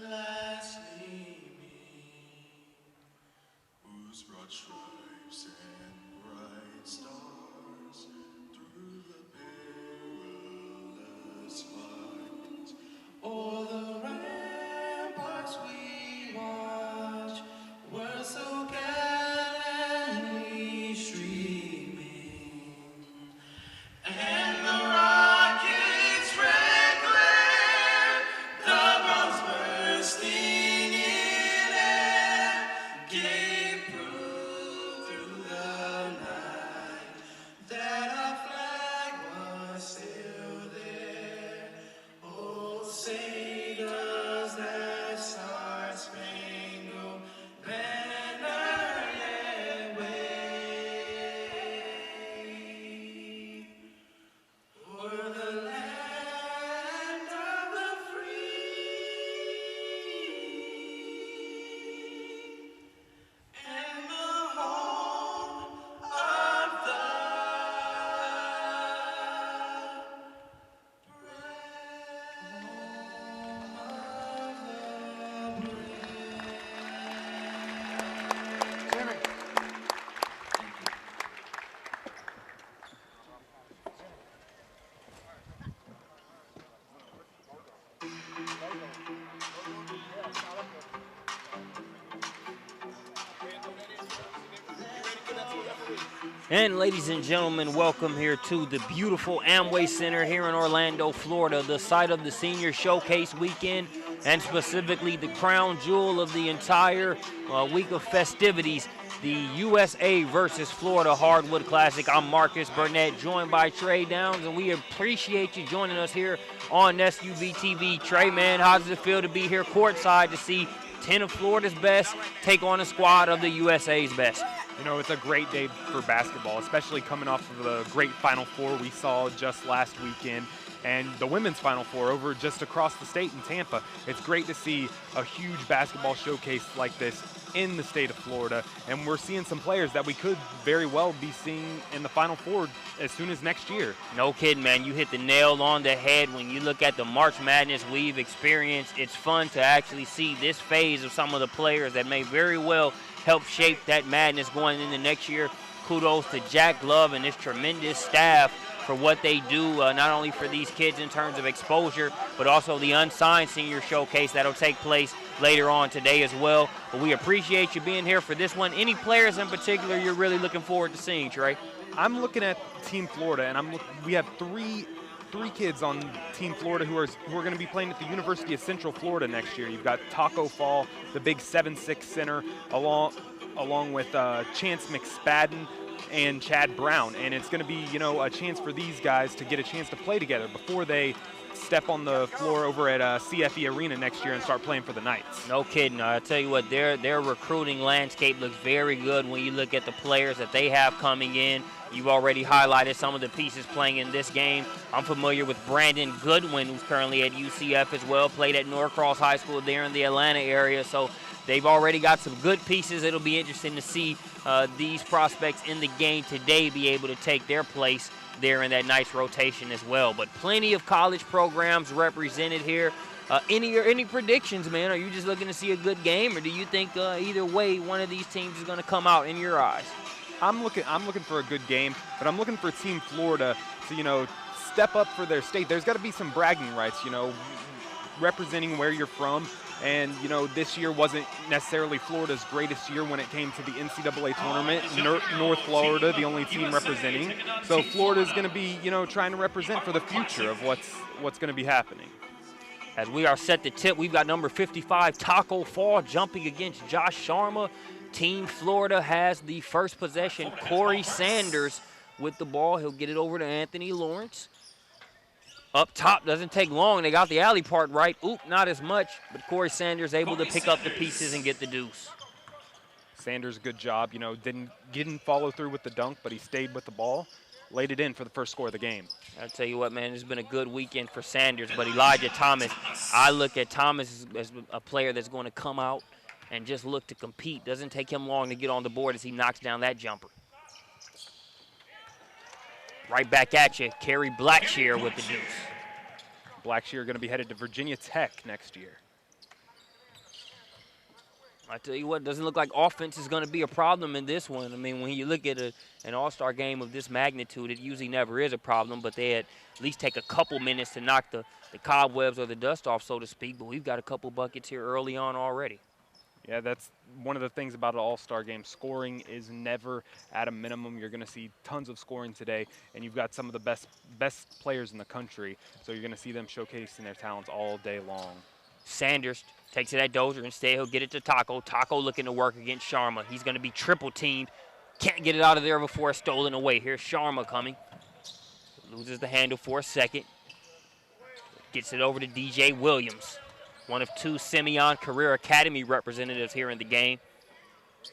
lastly me, whose broad stripes and bright stars through the perilous fight, o'er the ramparts we watch, were so gallantly streaming, and the rocket's red glare, the bombs bursting in air, gave proof through the night that our flag was still there. Oh, say does that star-spangled banner yet wave o'er the land of the free and the home of the And ladies and gentlemen, welcome here to the beautiful Amway Center here in Orlando, Florida, the site of the Senior Showcase weekend, and specifically the crown jewel of the entire week of festivities, the U.S.A. versus Florida Hardwood Classic. I'm Marcus Burnett, joined by Trey Downs, and we appreciate you joining us here on SUVtv. Trey, man, how does it feel to be here courtside to see 10 of Florida's best take on a squad of the U.S.A.'s best? You know, it's a great day for basketball, especially coming off of the great Final Four we saw just last weekend and the women's Final Four over just across the state in Tampa. It's great to see a huge basketball showcase like this in the state of Florida, and we're seeing some players that we could very well be seeing in the Final Four as soon as next year. No kidding, man. You hit the nail on the head. When you look at the March Madness we've experienced, it's fun to actually see this phase of some of the players that may very well help shape that madness going into next year. Kudos to Jack Glove and his tremendous staff for what they do, not only for these kids in terms of exposure, but also the unsigned senior showcase that'll take place later on today as well. But we appreciate you being here for this one. Any players in particular you're really looking forward to seeing, Trey? I'm looking at Team Florida, and we have three kids on Team Florida who are going to be playing at the University of Central Florida next year. You've got Taco Fall, the big 7'6" center, along with Chance McSpadden and Chad Brown, and it's going to be, you know, a chance for these guys to get a chance to play together before they step on the floor over at CFE Arena next year and start playing for the Knights. No kidding. I tell you what, their recruiting landscape looks very good when you look at the players that they have coming in. You've already highlighted some of the pieces playing in this game. I'm familiar with Brandon Goodwin, who's currently at UCF as well, played at Norcross High School there in the Atlanta area. So they've already got some good pieces. It'll be interesting to see these prospects in the game today be able to take their place there in that nice rotation as well. But plenty of college programs represented here. Any predictions, man? Are you just looking to see a good game, or do you think either way one of these teams is going to come out in your eyes? I'm looking for a good game, but I'm looking for Team Florida to, you know, step up for their state. There's got to be some bragging rights, you know, representing where you're from. And, you know, this year wasn't necessarily Florida's greatest year when it came to the NCAA tournament. North Florida, the only team representing. So Florida's going to be, you know, trying to represent for the future of what's going to be happening. As we are set to tip, we've got number 55, Taco Fall, jumping against Josh Sharma. Team Florida has the first possession. Corey Sanders with the ball. He'll get it over to Anthony Lawrence. Up top, doesn't take long. They got the alley part right. Oop, not as much, but Corey Sanders able to pick up the pieces and get the deuce. Sanders, good job. You know, didn't follow through with the dunk, but he stayed with the ball, laid it in for the first score of the game. I'll tell you what, man, it's been a good weekend for Sanders, but Elijah Thomas, I look at Thomas as a player that's going to come out and just look to compete. Doesn't take him long to get on the board as he knocks down that jumper. Right back at you, Kerry Blackshear with the deuce. Blackshear going to be headed to Virginia Tech next year. I tell you what, doesn't look like offense is going to be a problem in this one. I mean, when you look at an all-star game of this magnitude, it usually never is a problem, but they at least take a couple minutes to knock the cobwebs or the dust off, so to speak. But we've got a couple buckets here early on already. Yeah, that's one of the things about an all-star game. Scoring is never at a minimum. You're going to see tons of scoring today, and you've got some of the best players in the country, so you're going to see them showcasing their talents all day long. Sanders takes it at Dozier. Instead, he'll get it to Taco. Taco looking to work against Sharma. He's going to be triple teamed. Can't get it out of there before it's stolen away. Here's Sharma coming. Loses the handle for a second. Gets it over to DJ Williams, one of two Simeon Career Academy representatives here in the game.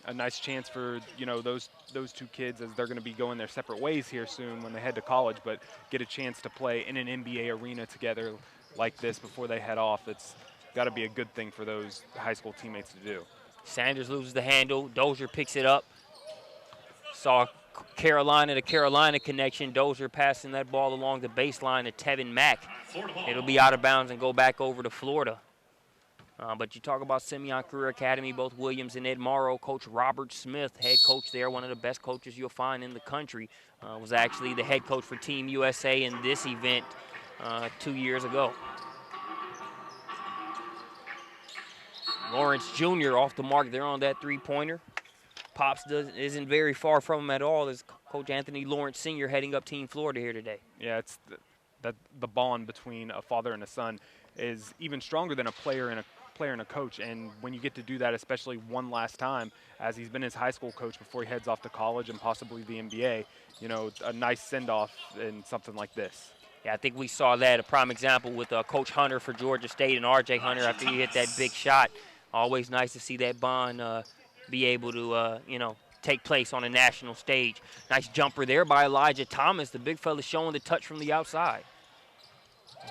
A nice chance for, you know, those two kids, as they're going to be going their separate ways here soon when they head to college, but get a chance to play in an NBA arena together like this before they head off. It's got to be a good thing for those high school teammates to do. Sanders loses the handle. Dozier picks it up. Saw Carolina to Carolina connection. Dozier passing that ball along the baseline to Tevin Mack. It'll be out of bounds and go back over to Florida. But you talk about Simeon Career Academy, both Williams and Ed Morrow. Coach Robert Smith, head coach there, one of the best coaches you'll find in the country, was actually the head coach for Team USA in this event 2 years ago. Lawrence Jr. off the mark there on that three-pointer. Pops isn't very far from him at all. As Coach Anthony Lawrence Sr. heading up Team Florida here today. Yeah, it's the bond between a father and a son is even stronger than a player and a coach. And when you get to do that, especially one last time, as he's been his high school coach before he heads off to college and possibly the NBA, you know, a nice send-off in something like this. Yeah, I think we saw that, a prime example with Coach Hunter for Georgia State and R.J. Hunter after he hit that big shot. Always nice to see that bond be able to, take place on a national stage. Nice jumper there by Elijah Thomas. The big fella showing the touch from the outside.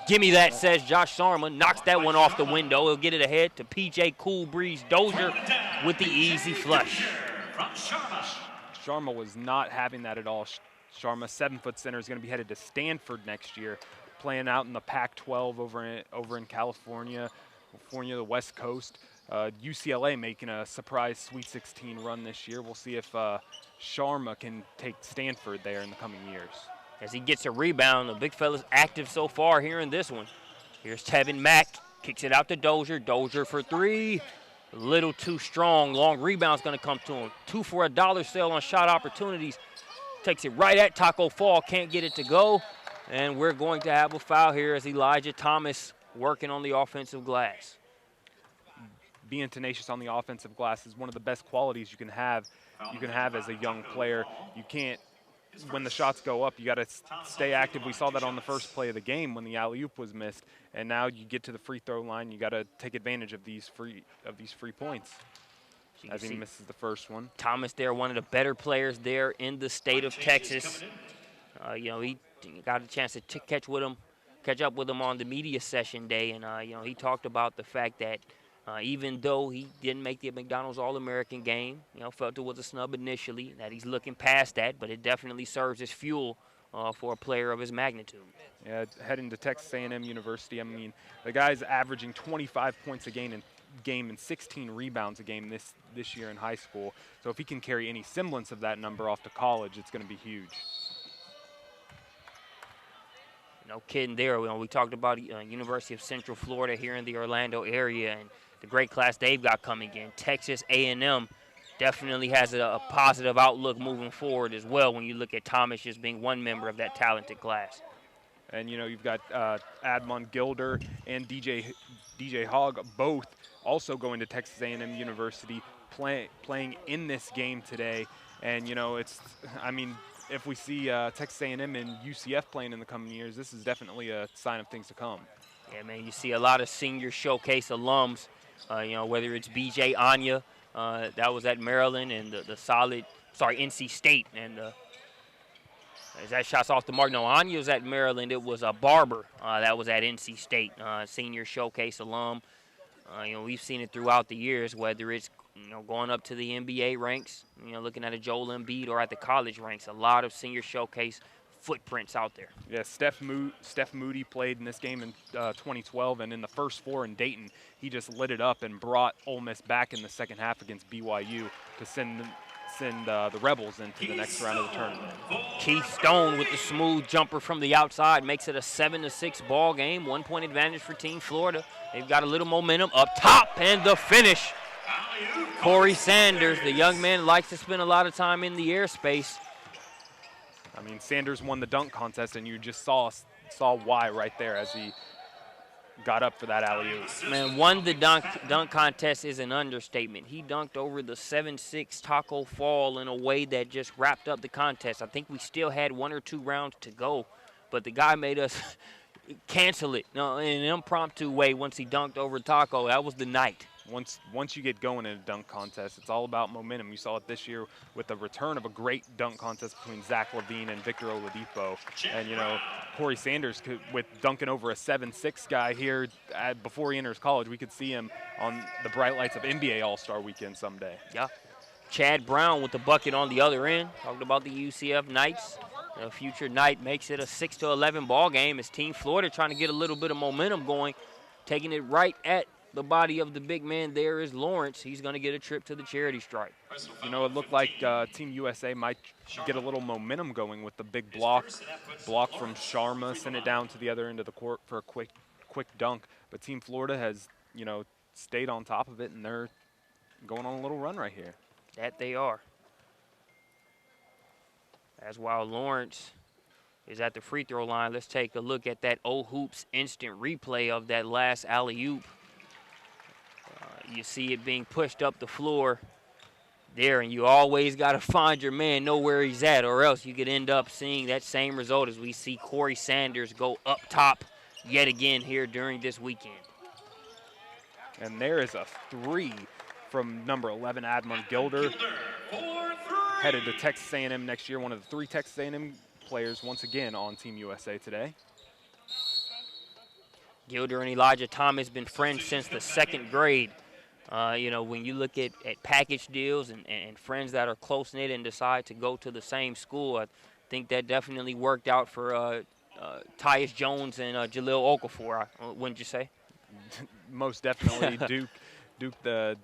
Give me that, says Josh Sharma. Knocks that one off the window. He'll get it ahead to P.J. Cool Breeze Dozier with the easy flush. Sharma was not having that at all. Sharma, 7-foot center, is going to be headed to Stanford next year, playing out in the Pac-12 over in California, the West Coast. UCLA making a surprise Sweet 16 run this year. We'll see if Sharma can take Stanford there in the coming years. As he gets a rebound, the big fella's active so far here in this one. Here's Tevin Mack, kicks it out to Dozier. Dozier for three. A little too strong. Long rebound's going to come to him. 2 for $1 sale on shot opportunities. Takes it right at Taco Fall. Can't get it to go. And we're going to have a foul here as Elijah Thomas working on the offensive glass. Being tenacious on the offensive glass is one of the best qualities you can have as a young player. You can't, when the shots go up, you got to stay active. We saw that on the first play of the game when the alley-oop was missed, and now you get to the free throw line. You got to take advantage of these free points. As he misses the first one. Thomas there, one of the better players there in the state of Texas. He got a chance to catch up with him on the media session day, and he talked about the fact that even though he didn't make the McDonald's All-American game, felt it was a snub initially, that he's looking past that, but it definitely serves as fuel for a player of his magnitude. Yeah, heading to Texas A&M University, I mean, the guy's averaging 25 points a game and 16 rebounds a game this year in high school. So if he can carry any semblance of that number off to college, it's going to be huge. No kidding there. We talked about University of Central Florida here in the Orlando area and the great class they've got coming in. Texas A&M definitely has a positive outlook moving forward as well when you look at Thomas just being one member of that talented class. And, you've got Admon Gilder and DJ Hogg both also going to Texas A&M University playing in this game today. And, if we see Texas A&M and UCF playing in the coming years, this is definitely a sign of things to come. Yeah, man, you see a lot of senior showcase alums, whether it's B.J. Anya, that was at Maryland, and NC State. And as that shot's off the mark. No, Anya was at Maryland. It was a Barber that was at NC State, senior showcase alum. We've seen it throughout the years, whether it's going up to the NBA ranks, looking at a Joel Embiid, or at the college ranks. A lot of senior showcase footprints out there. Yeah, Steph Moody played in this game in 2012, and in the first 4 in Dayton, he just lit it up and brought Ole Miss back in the second half against BYU to send the Rebels into the next round of the tournament. Keith Stone with the smooth jumper from the outside makes it a 7-6 ball game. 1-point advantage for Team Florida. They've got a little momentum up top, and the finish. Corey Sanders, the young man, likes to spend a lot of time in the airspace. I mean, Sanders won the dunk contest, and you just saw why right there as he got up for that alley-oop. Man, won the dunk contest is an understatement. He dunked over the 7-6 Taco Fall in a way that just wrapped up the contest. I think we still had 1 or 2 rounds to go, but the guy made us cancel it in an impromptu way once he dunked over Taco. That was the night. Once you get going in a dunk contest, it's all about momentum. You saw it this year with the return of a great dunk contest between Zach LaVine and Victor Oladipo. And, you know, Corey Sanders, with dunking over a 7-6 guy here before he enters college, we could see him on the bright lights of NBA All-Star Weekend someday. Yeah. Chad Brown with the bucket on the other end. Talked about the UCF Knights. A future night makes it a 6-11 ball game as Team Florida trying to get a little bit of momentum going, taking it right at the body of the big man there is Lawrence. He's going to get a trip to the charity stripe. You know, it looked like Team USA might get a little momentum going with the big block from Sharma, send it down to the other end of the court for a quick dunk. But Team Florida has, you know, stayed on top of it, and they're going on a little run right here. That they are. As while Lawrence is at the free throw line, let's take a look at that O-Hoops instant replay of that last alley-oop. You see it being pushed up the floor there, and you always got to find your man, know where he's at, or else you could end up seeing that same result as we see Corey Sanders go up top yet again here during this weekend. And there is a 3 from number 11, Admon Gilder, headed to Texas A&M next year, one of the 3 Texas A&M players once again on Team USA today. Gilder and Elijah Thomas been friends since the 2nd grade. You know, when you look at package deals and friends that are close-knit and decide to go to the same school, I think that definitely worked out for Tyus Jones and Jaleel Okafor, wouldn't you say? Most definitely. Duke, the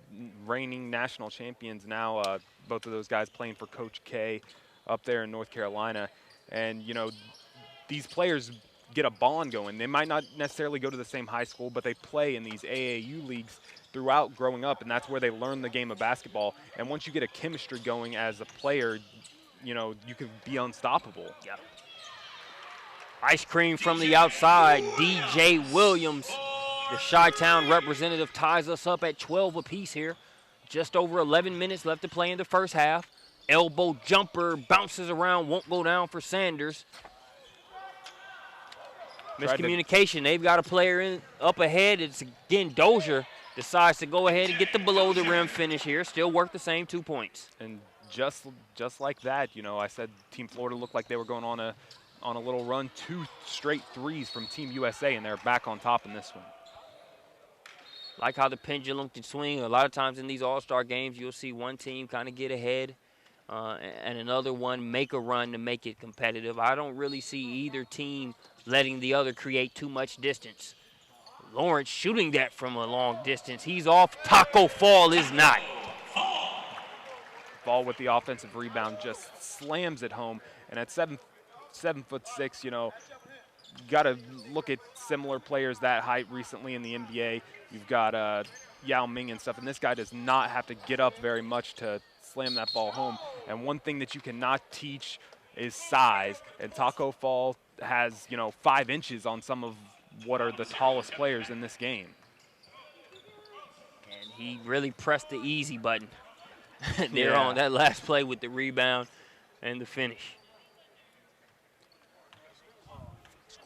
reigning national champions now, both of those guys playing for Coach K up there in North Carolina. And, you know, these players get a bond going. They might not necessarily go to the same high school, but they play in these AAU leagues throughout growing up, and that's where they learn the game of basketball. And once you get a chemistry going as a player, you know, you can be unstoppable. Yeah. Ice cream from the outside, DJ Williams. The Chi-Town representative ties us up at 12 apiece here. Just over 11 minutes left to play in the first half. Elbow jumper bounces around, won't go down for Sanders. Miscommunication. They've got a player up ahead. It's again Dozier decides to go ahead and get the below the rim finish here. Still worth the same 2 points. And just like that, you know, I said Team Florida looked like they were going on a little run. 2 straight threes from Team USA, and they're back on top in this one. Like how the pendulum can swing. A lot of times in these all-star games, you'll see one team kind of get ahead and another one make a run to make it competitive. I don't really see either team letting the other create too much distance. Lawrence shooting that from a long distance. He's off. Taco Fall is not. Ball with the offensive rebound just slams it home. And at 7'6", you know, you got to look at similar players that height recently in the NBA. You've got Yao Ming and stuff, and this guy does not have to get up very much to slam that ball home. And one thing that you cannot teach is size. And Taco Fall has, you know, 5 inches on some of what are the tallest players in this game. And he really pressed the easy button there on that last play with the rebound and the finish.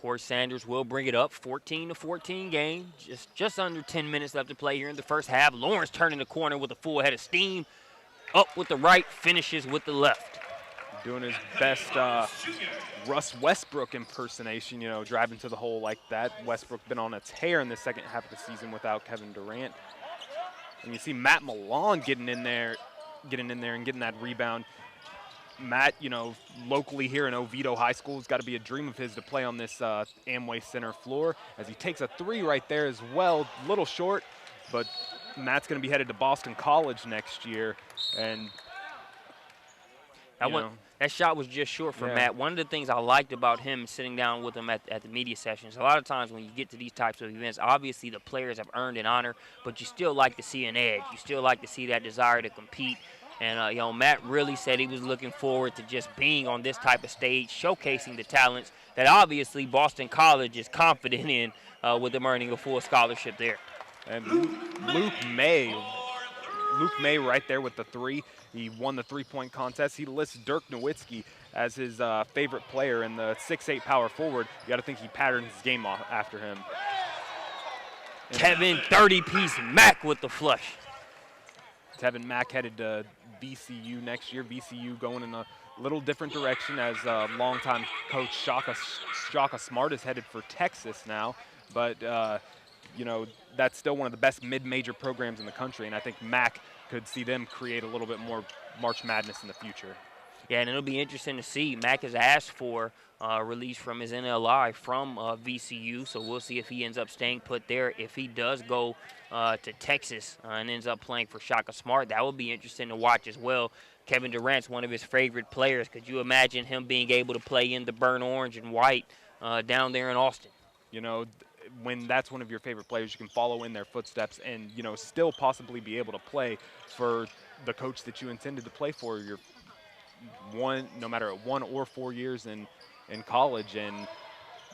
Corey Sanders will bring it up. 14-14 game. Just under 10 minutes left to play here in the first half. Lawrence turning the corner with a full head of steam. Up with the right, finishes with the left. Doing his best Russ Westbrook impersonation, you know, driving to the hole like that. Westbrook been on a tear in the second half of the season without Kevin Durant. And you see Matt Milan getting in there and getting that rebound. Matt, locally here in Oviedo High School, it's got to be a dream of his to play on this Amway Center floor as he takes a 3 right there as well. Little short, but Matt's going to be headed to Boston College next year. And, that shot was just short for Matt. One of the things I liked about him sitting down with him at the media sessions, a lot of times when you get to these types of events, obviously the players have earned an honor, but you still like to see an edge. You still like to see that desire to compete. And, Matt really said he was looking forward to just being on this type of stage, showcasing the talents that obviously Boston College is confident in with them earning a full scholarship there. And Luke May right there with the 3. He won the 3-point contest. He lists Dirk Nowitzki as his favorite player in the 6'8" power forward. You got to think he patterns his game off after him. Tevin 30-piece Mack with the flush. Tevin Mack headed to VCU next year. VCU going in a little different direction as longtime coach Shaka Smart is headed for Texas now. But, that's still one of the best mid-major programs in the country, and I think Mack could see them create a little bit more March Madness in the future. Yeah, and it'll be interesting to see. Mack has asked for release from his NLI from VCU, so we'll see if he ends up staying put there. If he does go to Texas and ends up playing for Shaka Smart, that would be interesting to watch as well. Kevin Durant's one of his favorite players. Could you imagine him being able to play in the burnt orange and white down there in Austin? When that's one of your favorite players, you can follow in their footsteps and, still possibly be able to play for the coach that you intended to play for no matter 1 or 4 years in college. And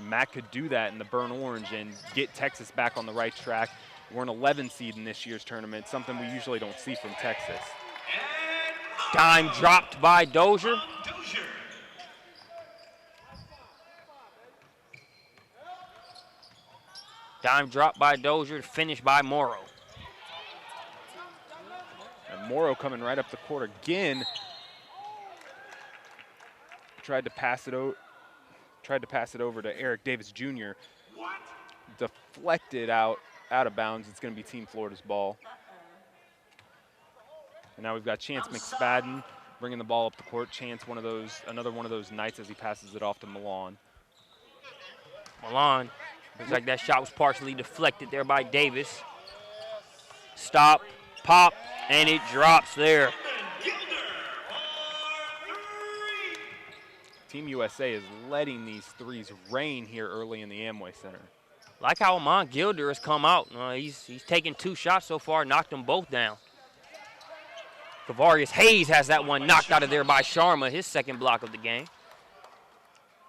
Matt could do that in the burnt orange and get Texas back on the right track. We're an 11 seed in this year's tournament, something we usually don't see from Texas. Dime dropped by Dozier. Dime dropped by Dozier, finished by Morrow. And Morrow coming right up the court again. Tried to pass it over to Eric Davis Jr. Deflected out of bounds. It's going to be Team Florida's ball. And now we've got Chance McSpadden bringing the ball up the court. Chance, another one of those nights as he passes it off to Milan. Milan, looks like that shot was partially deflected there by Davis. Stop, pop, and it drops there. Team USA is letting these threes rain here early in the Amway Center. Like how Amon Gilder has come out. He's taken 2 shots so far, knocked them both down. Kavarius Hayes has that one knocked out of there by Sharma, his second block of the game.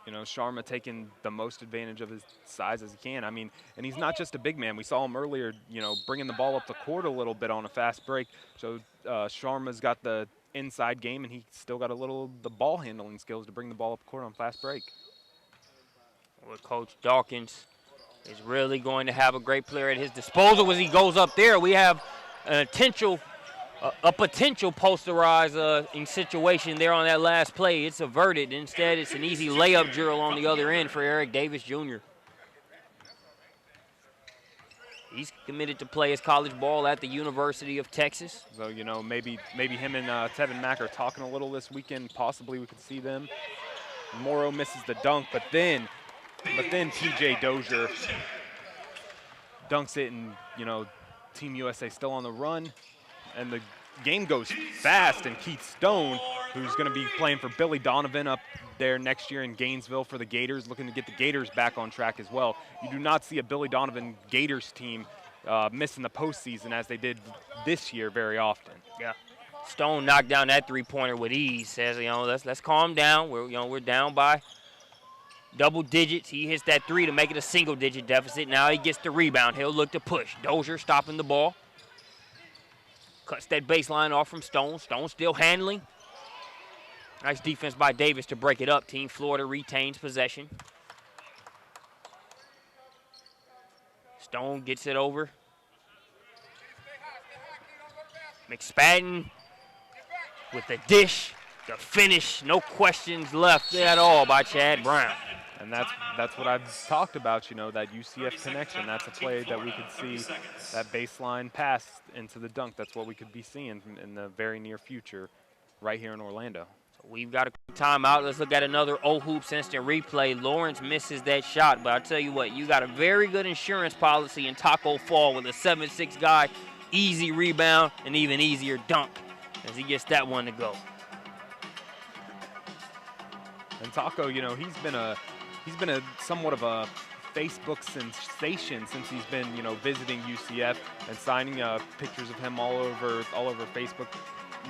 Sharma taking the most advantage of his size as he can. And he's not just a big man. We saw him earlier, bringing the ball up the court a little bit on a fast break. So Sharma's got the inside game, and he's still got the ball handling skills to bring the ball up the court on fast break. Well, Coach Dawkins is really going to have a great player at his disposal as he goes up there. We have a potential posterized situation there on that last play. It's averted. Instead, it's an easy layup drill on the other end for Eric Davis Jr. He's committed to play his college ball at the University of Texas. So, maybe him and Tevin Mack are talking a little this weekend. Possibly we could see them. Morrow misses the dunk, but then TJ Dozier dunks it, and, Team USA still on the run. And the game goes fast, and Keith Stone, who's going to be playing for Billy Donovan up there next year in Gainesville for the Gators, looking to get the Gators back on track as well. You do not see a Billy Donovan Gators team missing the postseason as they did this year very often. Yeah, Stone knocked down that 3-pointer with ease. Says, let's calm down. We're down by double digits. He hits that 3 to make it a single-digit deficit. Now he gets the rebound. He'll look to push. Dozier stopping the ball. Cuts that baseline off from Stone. Stone still handling. Nice defense by Davis to break it up. Team Florida retains possession. Stone gets it over. McSpadden with the dish, the finish. No questions left at all by Chad Brown. And that's what I've talked about, that UCF connection. That's a play that we could see, that baseline pass into the dunk. That's what we could be seeing in the very near future right here in Orlando. So We've got a timeout. Let's look at another O-Hoops instant replay. Lawrence misses that shot, but I tell you what, you got a very good insurance policy in Taco Fall with a 7'6" guy, easy rebound, and even easier dunk as he gets that one to go. And Taco, you know, he's been a somewhat of a Facebook sensation since he's been, you know, visiting UCF and signing pictures of him all over Facebook,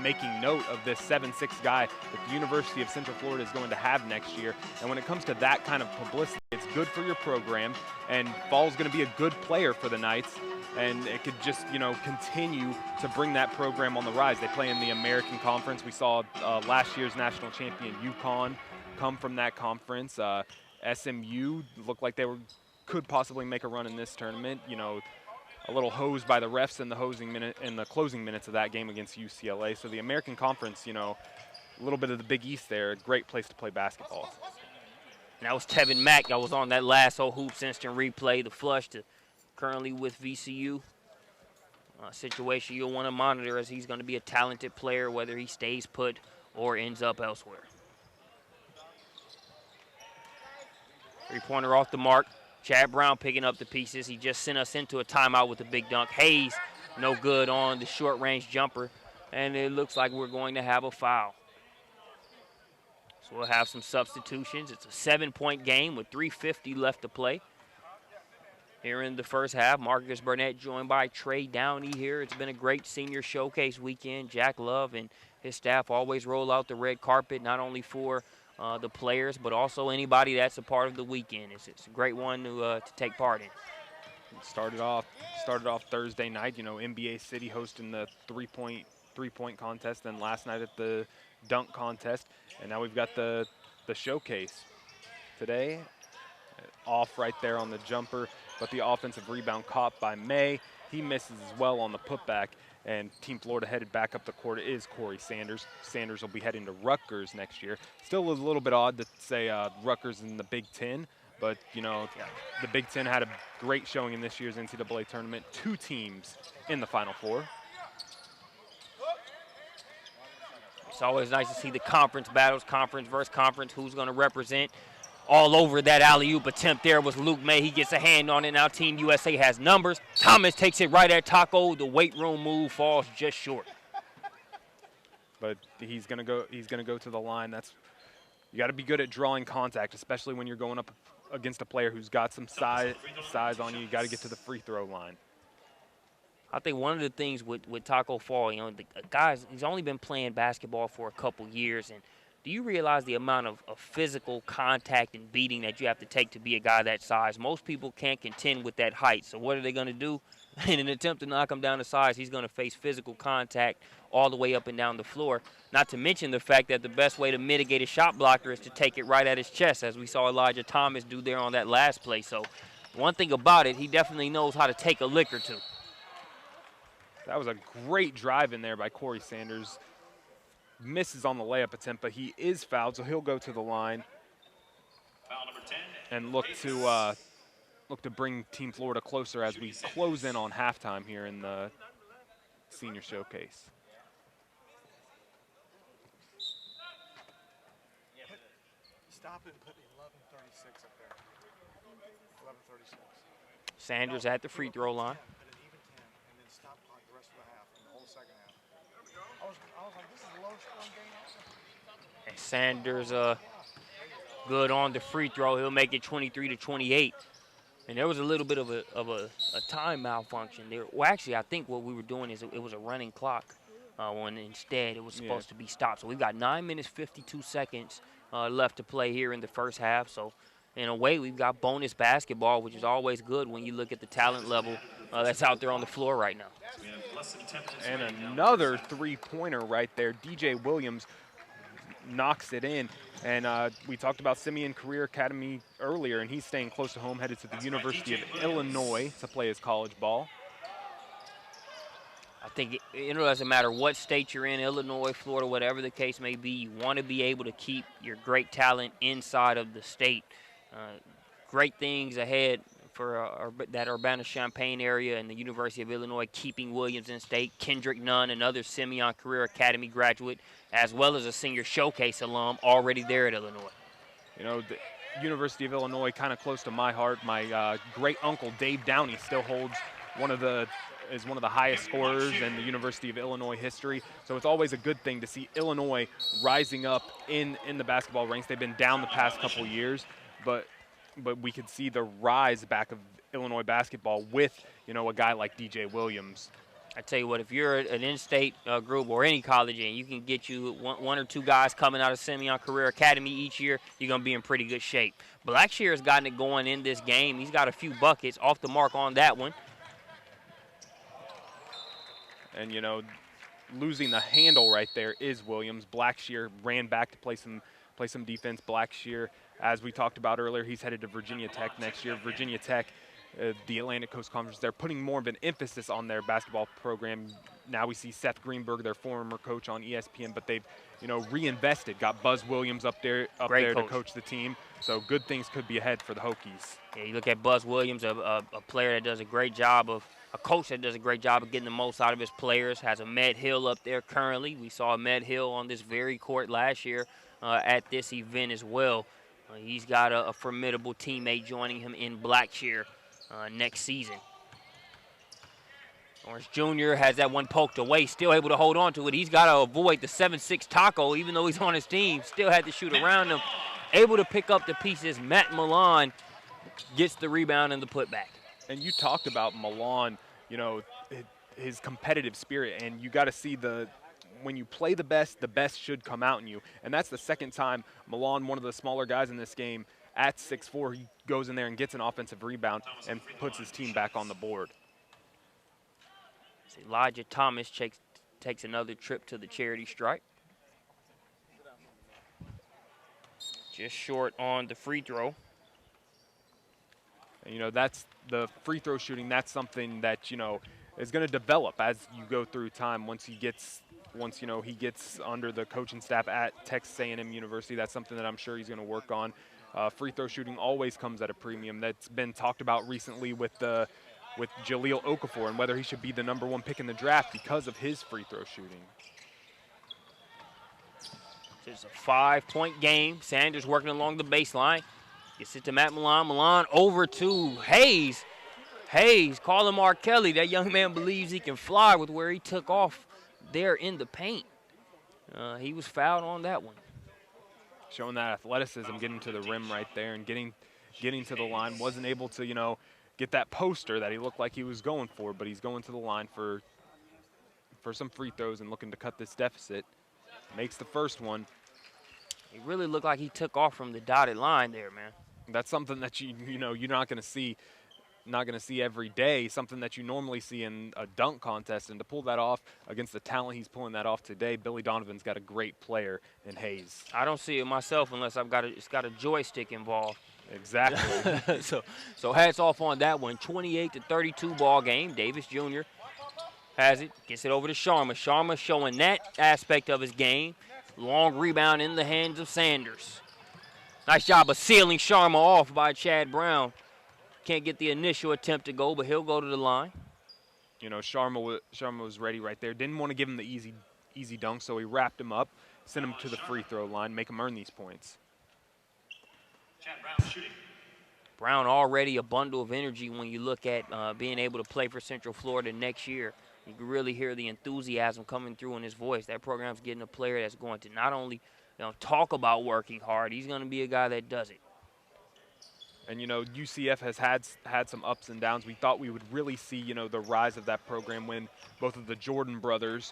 making note of this 7'6" guy that the University of Central Florida is going to have next year. And when it comes to that kind of publicity, it's good for your program, and Fall's going to be a good player for the Knights, and it could just, you know, continue to bring that program on the rise. They play in the American Conference. We saw last year's national champion UConn come from that conference. SMU looked like they could possibly make a run in this tournament. You know, a little hosed by the refs in the closing minutes of that game against UCLA. So the American Conference, you know, a little bit of the Big East there, a great place to play basketball. And that was Tevin Mack that was on that last O-Hoops instant replay, the flush to currently with VCU. Situation you'll want to monitor, as he's going to be a talented player, whether he stays put or ends up elsewhere. Three-pointer off the mark. Chad Brown picking up the pieces. He just sent us into a timeout with a big dunk. Hayes, no good on the short-range jumper. And it looks like we're going to have a foul. So we'll have some substitutions. It's a 7-point game with 3:50 left to play. Here in the first half, Marcus Burnett joined by Trey Downey here. It's been a great senior showcase weekend. Jack Love and his staff always roll out the red carpet, not only for the players, but also anybody that's a part of the weekend. It's a great one to take part in. Started off Thursday night, you know, NBA City hosting the three-point contest, then last night at the dunk contest, and now we've got the showcase today. Off right there on the jumper, but the offensive rebound caught by May. He misses as well on the putback, and Team Florida headed back up the court is Corey Sanders. Sanders will be heading to Rutgers next year. Still a little bit odd to say Rutgers in the Big Ten, but, you know, the Big Ten had a great showing in this year's NCAA tournament. 2 teams in the Final Four. It's always nice to see the conference battles, conference versus conference, who's going to represent. All over that alley-oop attempt there was Luke May. He gets a hand on it. Now Team USA has numbers. Thomas takes it right at Taco. The weight room move falls just short. But he's gonna go to the line. You got to be good at drawing contact, especially when you're going up against a player who's got some size on you. You got to get to the free throw line. I think one of the things with Taco Fall, you know, the guys, he's only been playing basketball for a couple years, and do you realize the amount of physical contact and beating that you have to take to be a guy that size? Most people can't contend with that height. So what are they going to do? In an attempt to knock him down to size, he's going to face physical contact all the way up and down the floor. Not to mention the fact that the best way to mitigate a shot blocker is to take it right at his chest, as we saw Elijah Thomas do there on that last play. So one thing about it, he definitely knows how to take a lick or two. That was a great drive in there by Corey Sanders. Misses on the layup attempt, but he is fouled, so he'll go to the line Foul number 10. and look to bring Team Florida closer as we close in on halftime here in the senior showcase. Stop and put 11:36 up there. 11:36. Sanders at the free throw line. At an even 10, and then stop clock the rest of the half, and the whole second half. I was like, this is a low-scoring game. And Sanders good on the free throw. He'll make it 23-28. And there was a little bit of a time malfunction there. Well, actually, I think what we were doing is it was a running clock when instead it was supposed to be stopped. So we've got 9 minutes, 52 seconds left to play here in the first half. So in a way, we've got bonus basketball, which is always good when you look at the talent level that's out there on the floor right now. And another three-pointer right there. DJ Williams knocks it in. And we talked about Simeon Career Academy earlier, and he's staying close to home, headed to the University of Illinois to play his college ball. I think it doesn't matter what state you're in, Illinois, Florida, whatever the case may be, you want to be able to keep your great talent inside of the state. Great things ahead for that Urbana-Champaign area and the University of Illinois, keeping Williams in state. Kendrick Nunn, another Simeon Career Academy graduate, as well as a senior showcase alum, already there at Illinois. You know, the University of Illinois, kind of close to my heart. My great uncle Dave Downey still holds one of the highest scorers in the University of Illinois history. So it's always a good thing to see Illinois rising up in the basketball ranks. They've been down the past couple years, but we could see the rise back of Illinois basketball with, you know, a guy like DJ Williams. I tell you what, if you're an in-state group or any college and you can get you one or two guys coming out of Simeon Career Academy each year, you're going to be in pretty good shape. Blackshear has gotten it going in this game. He's got a few buckets off the mark on that one. And, you know, losing the handle right there is Williams. Blackshear ran back to play some defense. Blackshear, as we talked about earlier, he's headed to Virginia Tech next year. Virginia Tech, the Atlantic Coast Conference, they're putting more of an emphasis on their basketball program. Now we see Seth Greenberg, their former coach on ESPN, but they've, you know, reinvested. Got Buzz Williams up there to coach the team. So good things could be ahead for the Hokies. Yeah, you look at Buzz Williams, a player that does a great job of, a coach that does a great job of getting the most out of his players. Has Ahmed Hill up there currently. We saw Ahmed Hill on this very court last year at this event as well. He's got a formidable teammate joining him in Blackshear next season. Orange Jr. has that one poked away, still able to hold on to it. He's got to avoid the 7'6" Taco, even though he's on his team. Still had to shoot around him. Able to pick up the pieces. Matt Milan gets the rebound and the putback. And you talked about Milan, you know, his competitive spirit, and you got to see when you play the best should come out in you. And that's the second time Milan, one of the smaller guys in this game, at 6'4", he goes in there and gets an offensive rebound and puts his team back on the board. Elijah Thomas takes another trip to the charity stripe. Just short on the free throw. And, you know, that's the free throw shooting. That's something that, you know, is going to develop as you go through time. Once he gets under the coaching staff at Texas A&M University, that's something that I'm sure he's going to work on. Free throw shooting always comes at a premium. That's been talked about recently with Jahlil Okafor and whether he should be the #1 pick in the draft because of his free throw shooting. It's a 5-point game. Sanders working along the baseline. Gets it to Matt Milan. Milan over to Hayes. Hayes, calling Mark Kelly. That young man believes he can fly with where he took off there in the paint. He was fouled on that one. Showing that athleticism, getting to the rim right there and getting to the line. Wasn't able to, you know, get that poster that he looked like he was going for, but he's going to the line for some free throws and looking to cut this deficit. Makes the first one. It really looked like he took off from the dotted line there, man. That's something that you know you're not going to see every day. Something that you normally see in a dunk contest, and to pull that off against the talent he's pulling that off today, Billy Donovan's got a great player in Hayes. I don't see it myself unless it's got a joystick involved. Exactly. so hats off on that one. 28-32 ball game. Davis Jr. has it, gets it over to Sharma. Sharma showing that aspect of his game. Long rebound in the hands of Sanders. Nice job of sealing Sharma off by Chad Brown. Can't get the initial attempt to go, but he'll go to the line. You know, Sharma was ready right there. Didn't want to give him the easy dunk, so he wrapped him up, sent him to the free throw line, make him earn these points. Chad Brown shooting. Brown already a bundle of energy when you look at being able to play for Central Florida next year. You can really hear the enthusiasm coming through in his voice. That program's getting a player that's going to not only, you know, talk about working hard, he's going to be a guy that does it. And, you know, UCF has had some ups and downs. We thought we would really see, you know, the rise of that program when both of the Jordan brothers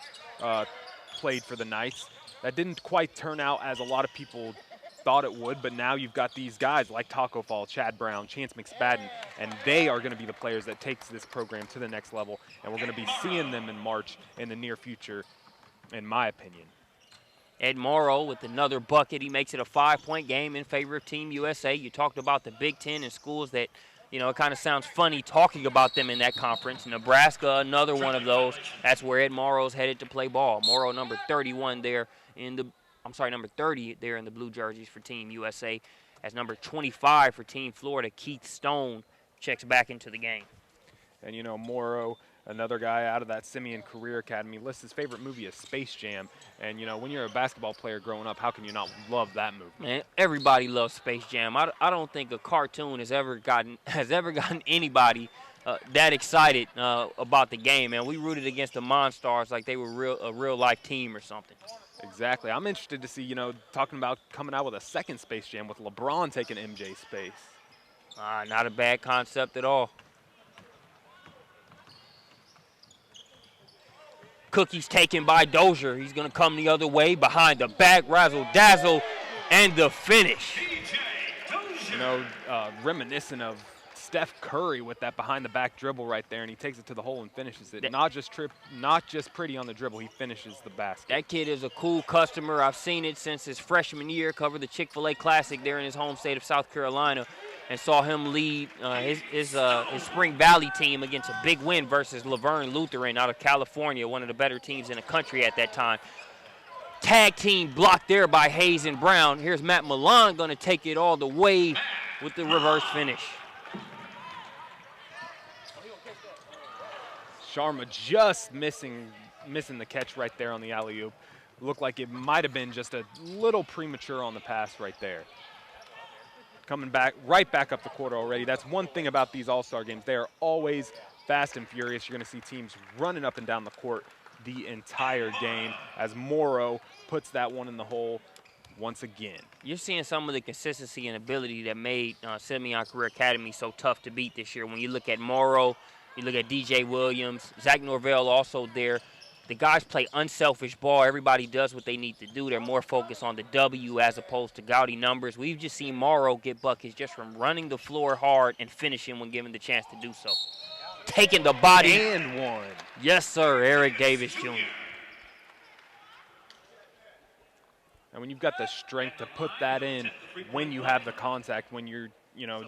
played for the Knights. That didn't quite turn out as a lot of people thought it would, but now you've got these guys like Taco Fall, Chad Brown, Chance McSpadden, and they are going to be the players that takes this program to the next level, and we're going to be seeing them in March in the near future, in my opinion. Ed Morrow with another bucket. He makes it a 5-point game in favor of Team USA. You talked about the Big Ten and schools that, you know, it kind of sounds funny talking about them in that conference. Nebraska, another one of those. That's where Ed Morrow's headed to play ball. Morrow, number 31 there in the number 30 there in the blue jerseys for Team USA. As number 25 for Team Florida, Keith Stone checks back into the game. And, you know, Morrow, another guy out of that Simeon Career Academy, lists his favorite movie as Space Jam. And, you know, when you're a basketball player growing up, how can you not love that movie? Man, everybody loves Space Jam. I don't think a cartoon has ever gotten anybody that excited about the game, man. We rooted against the Monstars like they were a real-life team or something. Exactly. I'm interested to see, you know, talking about coming out with a second Space Jam with LeBron taking MJ's space. Not a bad concept at all. Cookie's taken by Dozier. He's going to come the other way behind the back, razzle-dazzle, and the finish. You know, reminiscent of Steph Curry with that behind-the-back dribble right there, and he takes it to the hole and finishes it. Not just pretty on the dribble, he finishes the basket. That kid is a cool customer. I've seen it since his freshman year, covered the Chick-fil-A Classic there in his home state of South Carolina, and saw him lead his Spring Valley team against a big win versus Laverne Lutheran out of California, one of the better teams in the country at that time. Tag team blocked there by Hayes and Brown. Here's Matt Milan going to take it all the way with the reverse finish. Sharma just missing the catch right there on the alley-oop. Looked like it might have been just a little premature on the pass right there. Coming right back up the court already. That's one thing about these All-Star games. They are always fast and furious. You're going to see teams running up and down the court the entire game as Morrow puts that one in the hole once again. You're seeing some of the consistency and ability that made Simeon Career Academy so tough to beat this year. When you look at Morrow, you look at DJ Williams, Zach Norvell also there. The guys play unselfish ball. Everybody does what they need to do. They're more focused on the W as opposed to gaudy numbers. We've just seen Morrow get buckets just from running the floor hard and finishing when given the chance to do so. Taking the body. And one. Yes, sir, Eric Davis Jr. And when you've got the strength to put that in when you have the contact, when you're, you know,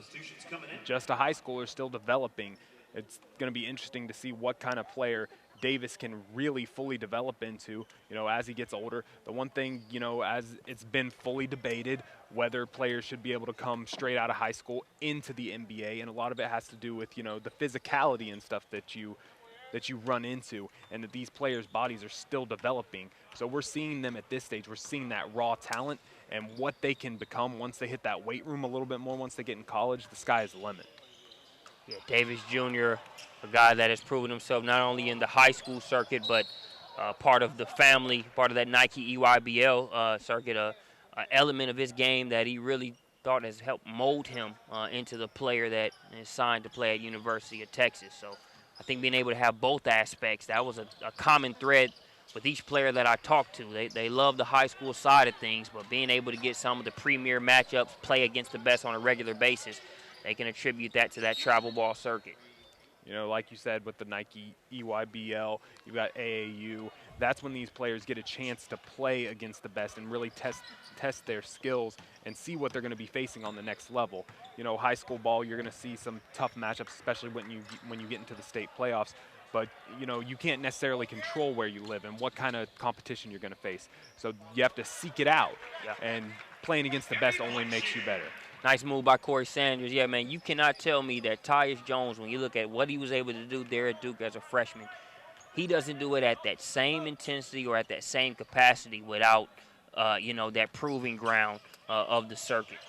just a high schooler still developing, it's going to be interesting to see what kind of player Davis can really fully develop into, you know, as he gets older. The one thing, you know, as it's been fully debated, whether players should be able to come straight out of high school into the NBA, and a lot of it has to do with, you know, the physicality and stuff that you run into, and that these players' bodies are still developing. So we're seeing them at this stage. We're seeing that raw talent and what they can become once they hit that weight room a little bit more, once they get in college. The sky is the limit. Yeah, Davis Jr., a guy that has proven himself not only in the high school circuit, but part of the family, part of that Nike EYBL circuit, an element of his game that he really thought has helped mold him into the player that is signed to play at University of Texas. So I think being able to have both aspects, that was a common thread with each player that I talked to. They love the high school side of things, but being able to get some of the premier matchups, play against the best on a regular basis, they can attribute that to that travel ball circuit. You know, like you said, with the Nike EYBL, you've got AAU. That's when these players get a chance to play against the best and really test their skills and see what they're going to be facing on the next level. You know, high school ball, you're going to see some tough matchups, especially when you get into the state playoffs. But, you know, you can't necessarily control where you live and what kind of competition you're going to face. So you have to seek it out. Yeah. And playing against the best only makes you better. Nice move by Corey Sanders. Yeah, man, you cannot tell me that Tyus Jones, when you look at what he was able to do there at Duke as a freshman, he doesn't do it at that same intensity or at that same capacity without, you know, that proving ground of the circuit.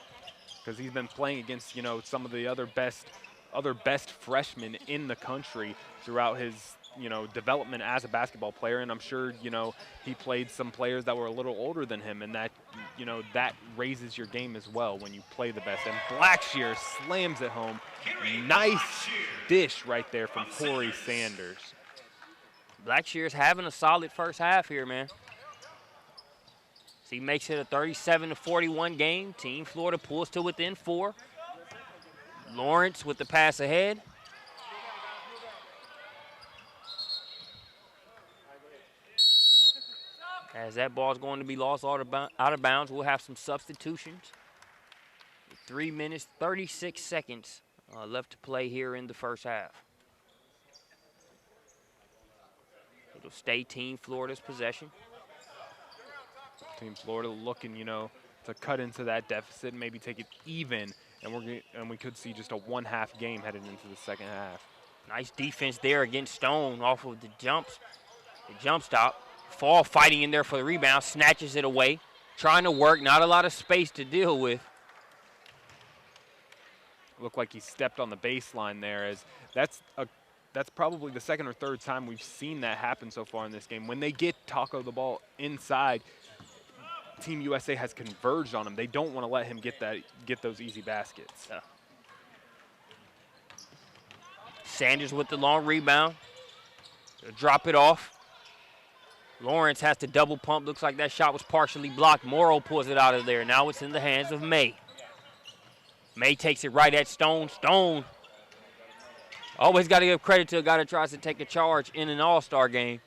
Because he's been playing against, you know, some of the other best freshmen in the country throughout his, you know, development as a basketball player. And I'm sure, you know, he played some players that were a little older than him, and that, you know, that raises your game as well when you play the best. And Blackshear slams it home. Nice dish right there from Corey Sanders. Blackshear's having a solid first half here, man. So he makes it a 37-41 game. Team Florida pulls to within 4. Lawrence with the pass ahead. As that ball's going to be lost out of bounds, we'll have some substitutions. 3 minutes, 36 seconds left to play here in the first half. It'll stay Team Florida's possession. Team Florida looking, you know, to cut into that deficit and maybe take it even and we could see just a one-half game headed into the second half. Nice defense there against Stone off of the jump stop. Fall fighting in there for the rebound, snatches it away, trying to work, not a lot of space to deal with. Looked like he stepped on the baseline there. As that's probably the second or third time we've seen that happen so far in this game. When they get Taco the ball inside, Team USA has converged on him. They don't want to let him get those easy baskets. Yeah. Sanders with the long rebound. They'll drop it off. Lawrence has to double pump. Looks like that shot was partially blocked. Morrow pulls it out of there. Now it's in the hands of May. May takes it right at Stone. Stone. Always got to give credit to a guy that tries to take a charge in an all-star game.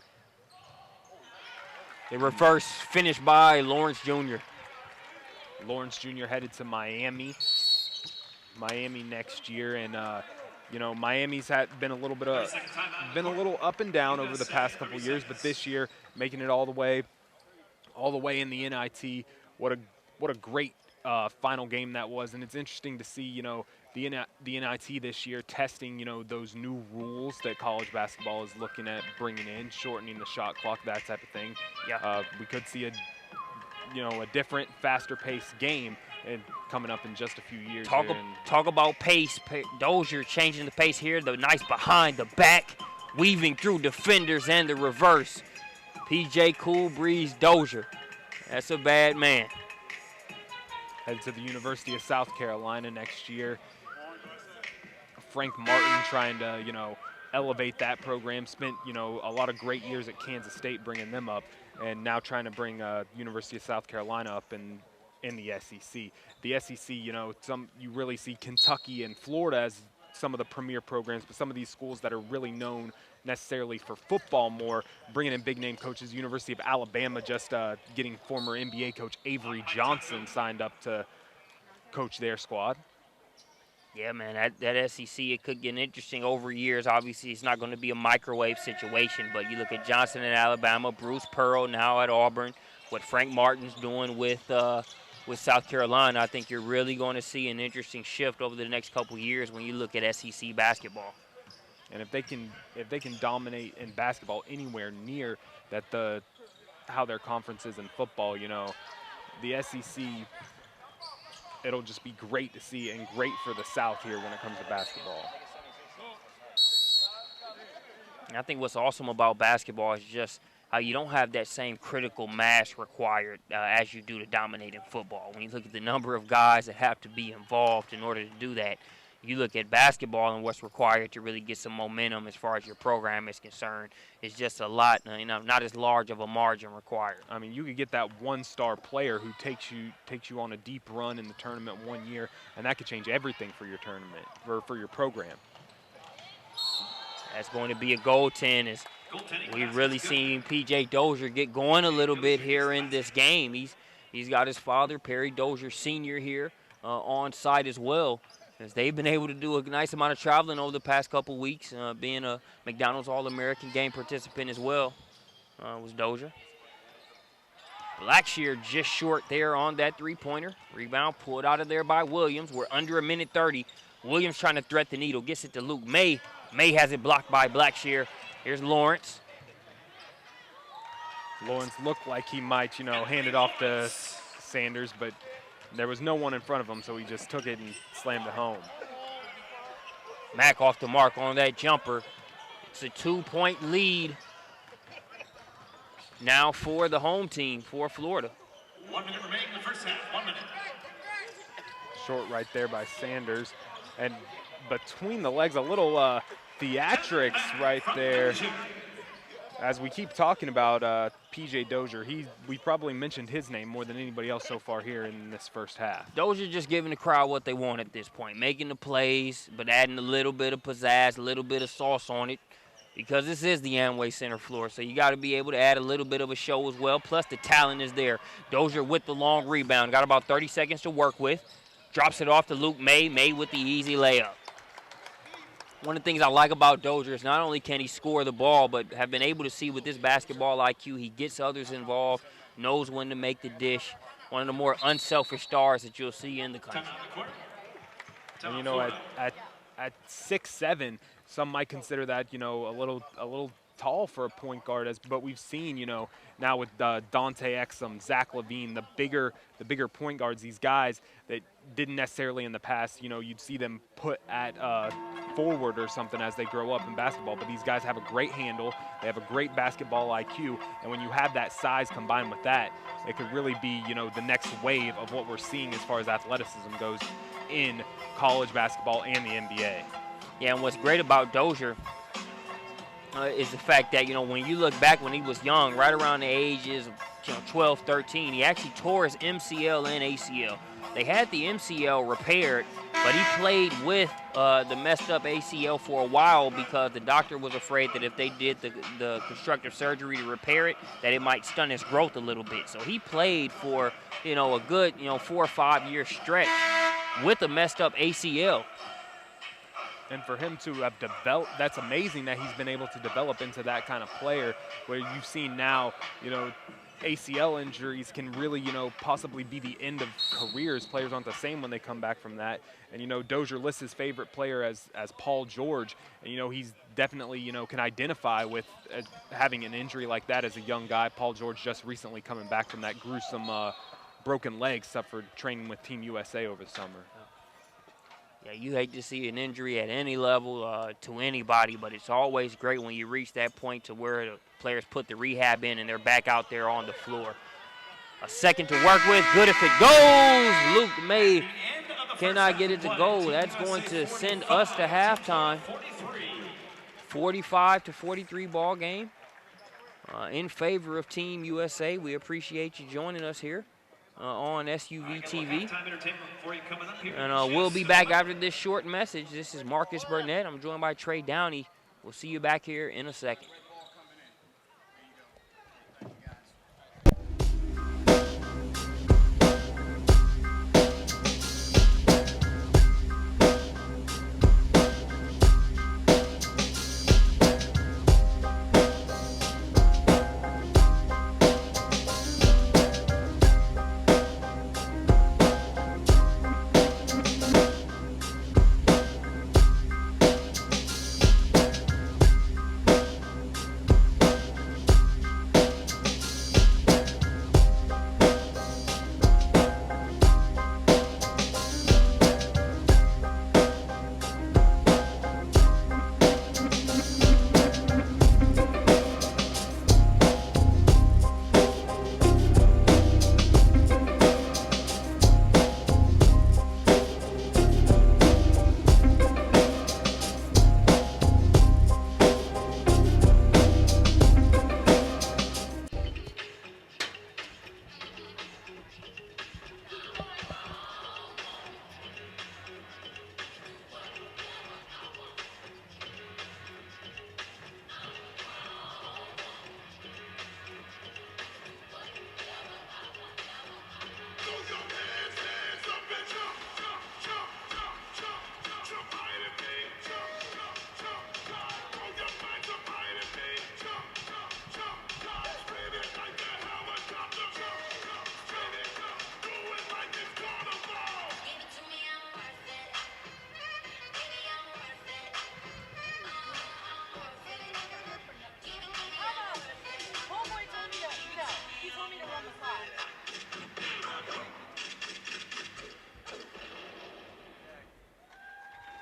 The reverse finish by Lawrence Jr. Lawrence Jr. headed to Miami next year, and you know, Miami's been a little up and down over the past couple years, but this year making it all the way in the NIT. What a great final game that was, and it's interesting to see, you know, the NIT this year testing, you know, those new rules that college basketball is looking at bringing in, shortening the shot clock, that type of thing. Yeah. We could see a different, faster-paced game and coming up in just a few years. Talk about pace. Dozier changing the pace here. The nice behind the back, weaving through defenders and the reverse. PJ Cool Breeze Dozier. That's a bad man. Headed to the University of South Carolina next year. Frank Martin trying to, you know, elevate that program. Spent, you know, a lot of great years at Kansas State bringing them up, and now trying to bring University of South Carolina up in the SEC. The SEC, you know, you really see Kentucky and Florida as some of the premier programs, but some of these schools that are really known necessarily for football more, bringing in big name coaches. University of Alabama just getting former NBA coach Avery Johnson signed up to coach their squad. Yeah, man, that SEC, it could get interesting over years. Obviously, it's not going to be a microwave situation, but you look at Johnson in Alabama, Bruce Pearl now at Auburn, what Frank Martin's doing with South Carolina. I think you're really going to see an interesting shift over the next couple years when you look at SEC basketball. And if they can dominate in basketball anywhere near how their conference is in football, you know, the SEC, it'll just be great to see and great for the South here when it comes to basketball. And I think what's awesome about basketball is just how you don't have that same critical mass required as you do to dominate in football. When you look at the number of guys that have to be involved in order to do that, you look at basketball and what's required to really get some momentum as far as your program is concerned. It's just a lot, you know, not as large of a margin required. I mean, you could get that one-star player who takes you on a deep run in the tournament one year, and that could change everything for your tournament, for your program. That's going to be a goaltend. As we've really seen PJ Dozier get going a little bit here in this game. He's got his father, Perry Dozier Sr. here on site as well, as they've been able to do a nice amount of traveling over the past couple weeks, being a McDonald's All-American game participant as well, was Dozier. Blackshear just short there on that three-pointer. Rebound pulled out of there by Williams. We're under a minute 30. Williams trying to thread the needle, gets it to Luke May. May has it blocked by Blackshear. Here's Lawrence. Lawrence looked like he might, you know, hand it off to Sanders, but there was no one in front of him, so he just took it and slammed it home. Mack off the mark on that jumper. It's a 2-point lead now for the home team, for Florida. 1 minute remaining in the first half. 1 minute. Short right there by Sanders. And between the legs, a little theatrics right there. As we keep talking about P.J. Dozier, we probably mentioned his name more than anybody else so far here in this first half. Dozier just giving the crowd what they want at this point, making the plays, but adding a little bit of pizzazz, a little bit of sauce on it, because this is the Amway Center floor, so you got to be able to add a little bit of a show as well, plus the talent is there. Dozier with the long rebound, got about 30 seconds to work with, drops it off to Luke May, May with the easy layup. One of the things I like about Dozier is not only can he score the ball, but have been able to see with this basketball IQ, he gets others involved, knows when to make the dish. One of the more unselfish stars that you'll see in the country. And you know, at 6'7", some might consider that, you know, a little tall for a point guard. But we've seen, you know, now with Dante Exum, Zach LaVine, the bigger point guards, these guys that didn't necessarily in the past, you know, you'd see them put at forward or something as they grow up in basketball. But these guys have a great handle, they have a great basketball IQ, and when you have that size combined with that, it could really be, you know, the next wave of what we're seeing as far as athleticism goes in college basketball and the NBA. Yeah, and what's great about Dozier is the fact that, you know, when you look back when he was young, right around the ages of, you know, 12, 13, he actually tore his MCL and ACL. They had the MCL repaired, but he played with the messed up ACL for a while because the doctor was afraid that if they did the constructive surgery to repair it, that it might stunt his growth a little bit. So he played for, you know, a good, you know, 4 or 5 year stretch with a messed up ACL. And for him to have developed, that's amazing that he's been able to develop into that kind of player where you've seen now, you know, ACL injuries can really, you know, possibly be the end of careers. Players aren't the same when they come back from that. And, you know, Dozier lists his favorite player as Paul George. And, you know, he's definitely, you know, can identify with having an injury like that as a young guy. Paul George just recently coming back from that gruesome broken leg suffered training with Team USA over the summer. Yeah, you hate to see an injury at any level to anybody, but it's always great when you reach that point to where the players put the rehab in and they're back out there on the floor. A second to work with, good if it goes. Luke May cannot get it to go. That's going to send us to halftime. 45-43 ball game in favor of Team USA. We appreciate you joining us here on SUVtv. And we'll be back after this short message. This is Marcus Burnett. I'm joined by Trey Downey. We'll see you back here in a second.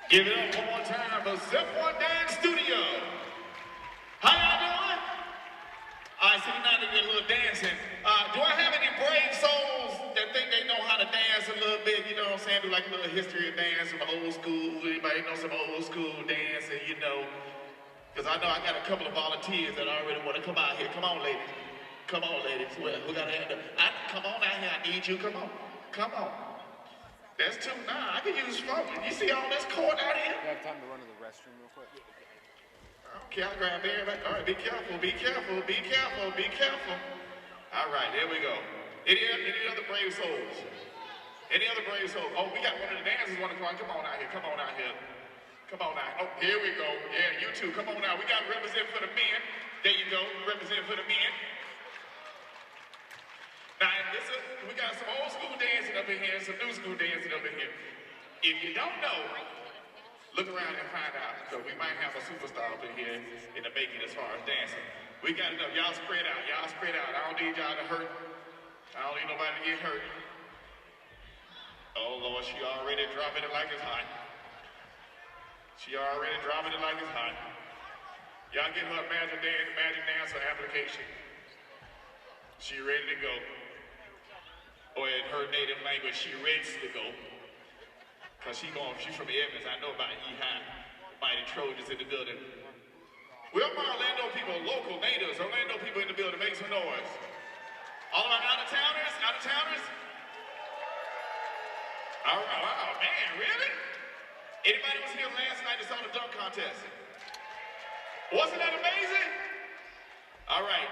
Give it up one more time for Zip One Dance Studio. How y'all doing? All right, so we're not doing a little dancing. Do I have any brave souls that think they know how to dance a little bit? You know what I'm saying? Do like a little history of dance from old school. Anybody know some old school dancing, you know? Because I know I got a couple of volunteers that already want to come out here. Come on, ladies. Come on, ladies. Who got a hand up? Come on out here. I need you. Come on. Come on. That's two. Nah, I can use smoking. You see all this court out here? You have time to run to the restroom real quick? Okay, I'll grab everybody. All right, be careful, be careful, be careful, be careful. All right, there we go. Any other brave souls? Any other brave souls? Oh, we got one of the dancers want to come on. Come on out here. Come on out here. Come on out. Oh, here we go. Yeah, you two. Come on out. We got to represent for the men. There you go. Represent for the men. Now, we got some old school dancing up in here and some new school dancing up in here. If you don't know, look around and find out. So we might have a superstar up in here in the making as far as dancing. We got enough. Y'all spread out. Y'all spread out. I don't need y'all to hurt. I don't need nobody to get hurt. Oh Lord, she already dropping it like it's hot. She already dropping it like it's hot. Y'all get her magic dancer application. She ready to go. Or in her native language, she ready to go. Cause she's from Evans. I know about E-High. Mighty Trojans in the building. We're my Orlando people, local natives, Orlando people in the building. Make some noise. All of our out-of-towners, out-of-towners. All right, wow, man, really? Anybody was here last night and saw the dunk contest? Wasn't that amazing? All right,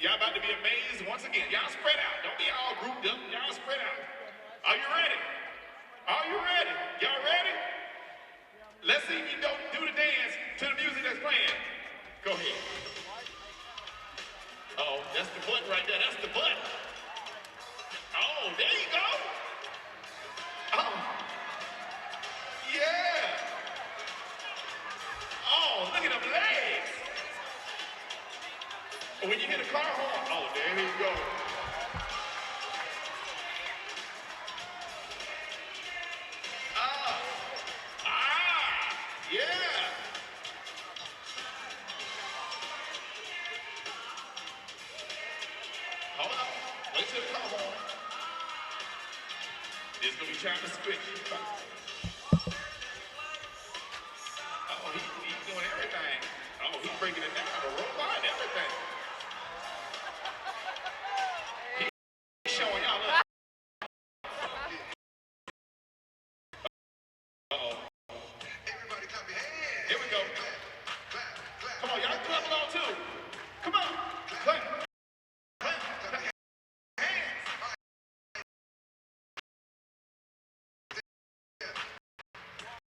y'all about to be amazed once again. Y'all spread out. Don't be all grouped up. Y'all spread out. Are you ready? Are you ready? Y'all ready? Let's see if you don't do the dance to the music that's playing. Go ahead. Oh, that's the butt right there. That's the butt. Oh, there you go. Oh, yeah. Oh, look at them legs. When you hit a car horn, oh, there you go. Yeah. Hold on. Wait till the car horn. This is gonna be trying to switch. Oh, he's doing everything. Oh, he's breaking it down. The robot, everything. He's showing y'all up. Uh-oh. Everybody clap your hands. Here we go. Come on, y'all clap along too. Come on. Clap. Clap. Clap. Hands.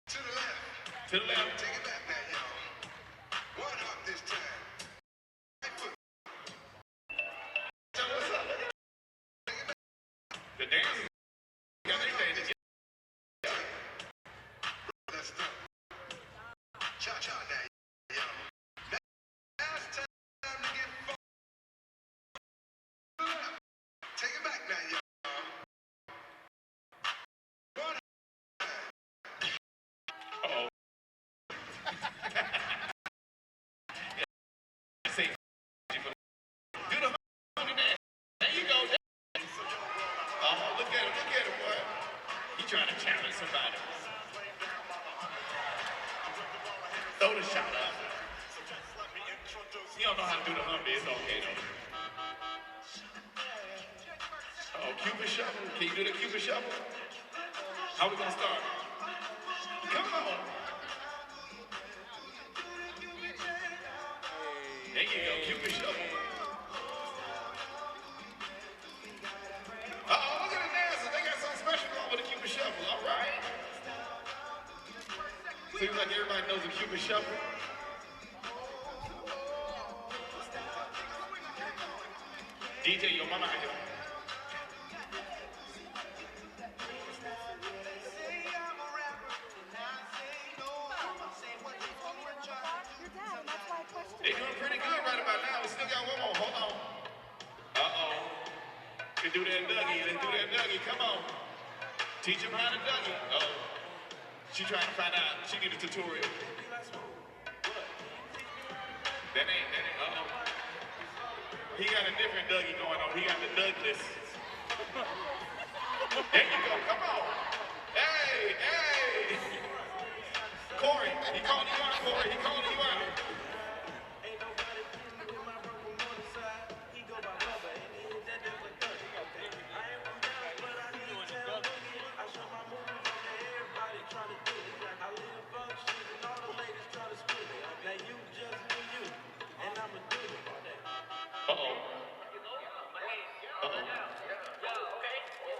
To the left. To the left. Take it back now, y'all. One hop this time. Right foot. Tell us up. Take it back. The dancers got their thing together. Let's start. Cha-cha now, y'all. Now it's time to get fun. Take it back now, y'all. One. Uh-oh. Say, do the honey dance. There you go. Oh, look at him, boy. He trying to challenge somebody. Throw the shot up. You don't know how to do the hump, it's okay though. Oh, Cupid shuffle. Can you do the Cupid shuffle? How we gonna start? Come on. There you go, Cupid shuffle. Uh-oh, look at the dancers. They got something special going with the Cupid shuffle. All right. Seems like everybody knows the Cupid shuffle. DJ, your mama out here. They doing pretty good right about now. We still got one more. Hold on. Uh-oh. Can do that Dougie. Let's do that Dougie. Come on. Teach him how to Dougie. Uh-oh. She trying to find out. She need a tutorial. That ain't. Uh-oh. He got a different Dougie going on. He got the Douglas. There you go. Come on. Hey. Corey. He calling you out, Corey. He calling you out.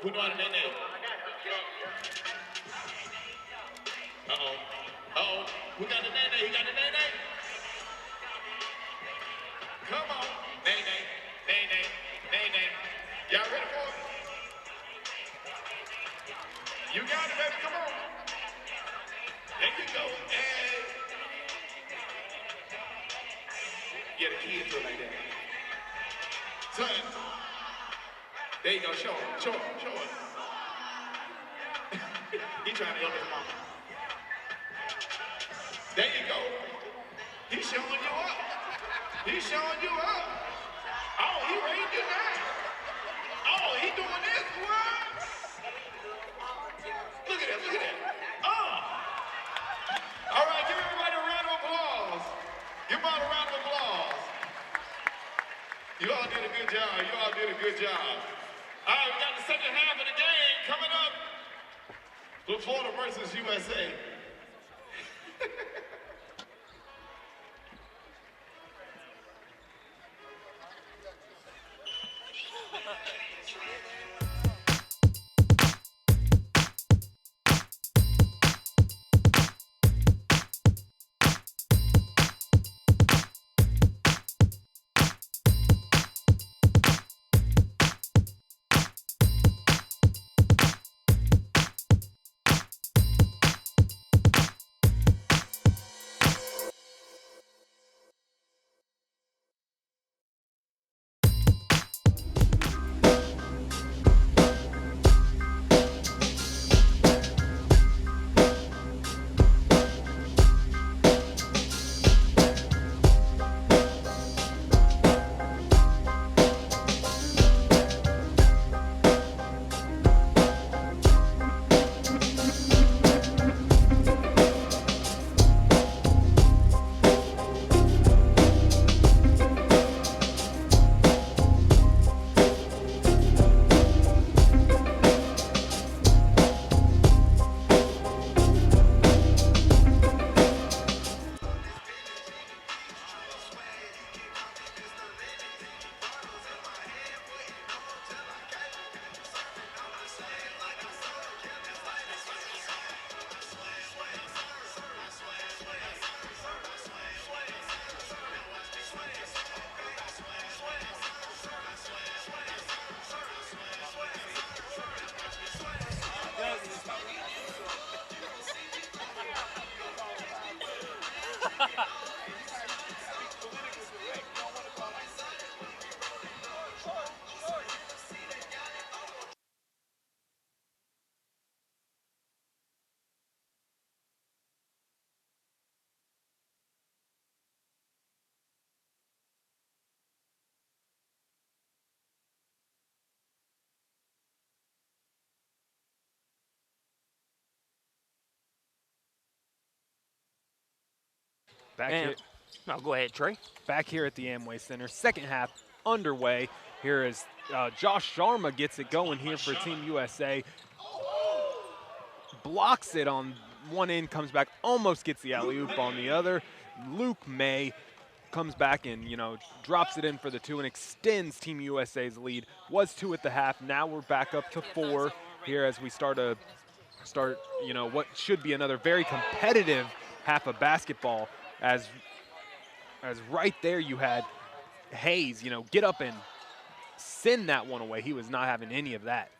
Who know how to name? Uh-oh. Who got the name? He got the name? Come on. Name. Y'all ready for it? You got it, baby. Come on. There you go. And yeah, the kids do it like that. Son. There you go. Show him. Show him. Show him. He trying to help his mama. There you go. He's showing you up. He's showing you up. Oh, he reading you now. Oh, he doing this. What? Look at that. Look at that. Oh. All right, give everybody a round of applause. Give them all a round of applause. You all did a good job. You all did a good job. All right, we got the second half of the game coming up. Florida versus USA. Back And here, no, go ahead, Trey. back here at the Amway Center. Second half underway. Here is Josh Sharma gets it going here for Team USA. Blocks it on one end, comes back, almost gets the alley-oop on the other. Luke May comes back and, drops it in for the two and extends Team USA's lead. Was 2 at the half. Now we're back up to 4 here as we start, what should be another very competitive half of basketball. As right there you had Hayes, get up and send that one away. He was not having any of that.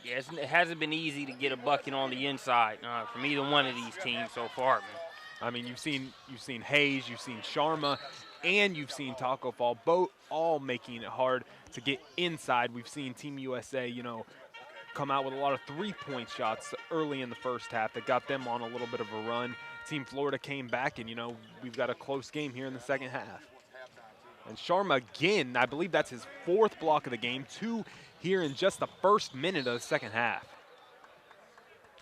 Yes, it hasn't been easy to get a bucket on the inside from either one of these teams so far, man. I mean, you've seen Hayes, you've seen Sharma, and you've seen Taco Fall, both all making it hard to get inside. We've seen Team USA, come out with a lot of three-point shots early in the first half that got them on a little bit of a run. Team Florida came back, and, we've got a close game here in the second half. And Sharma, again, I believe that's his 4th block of the game, 2 here in just the first minute of the second half.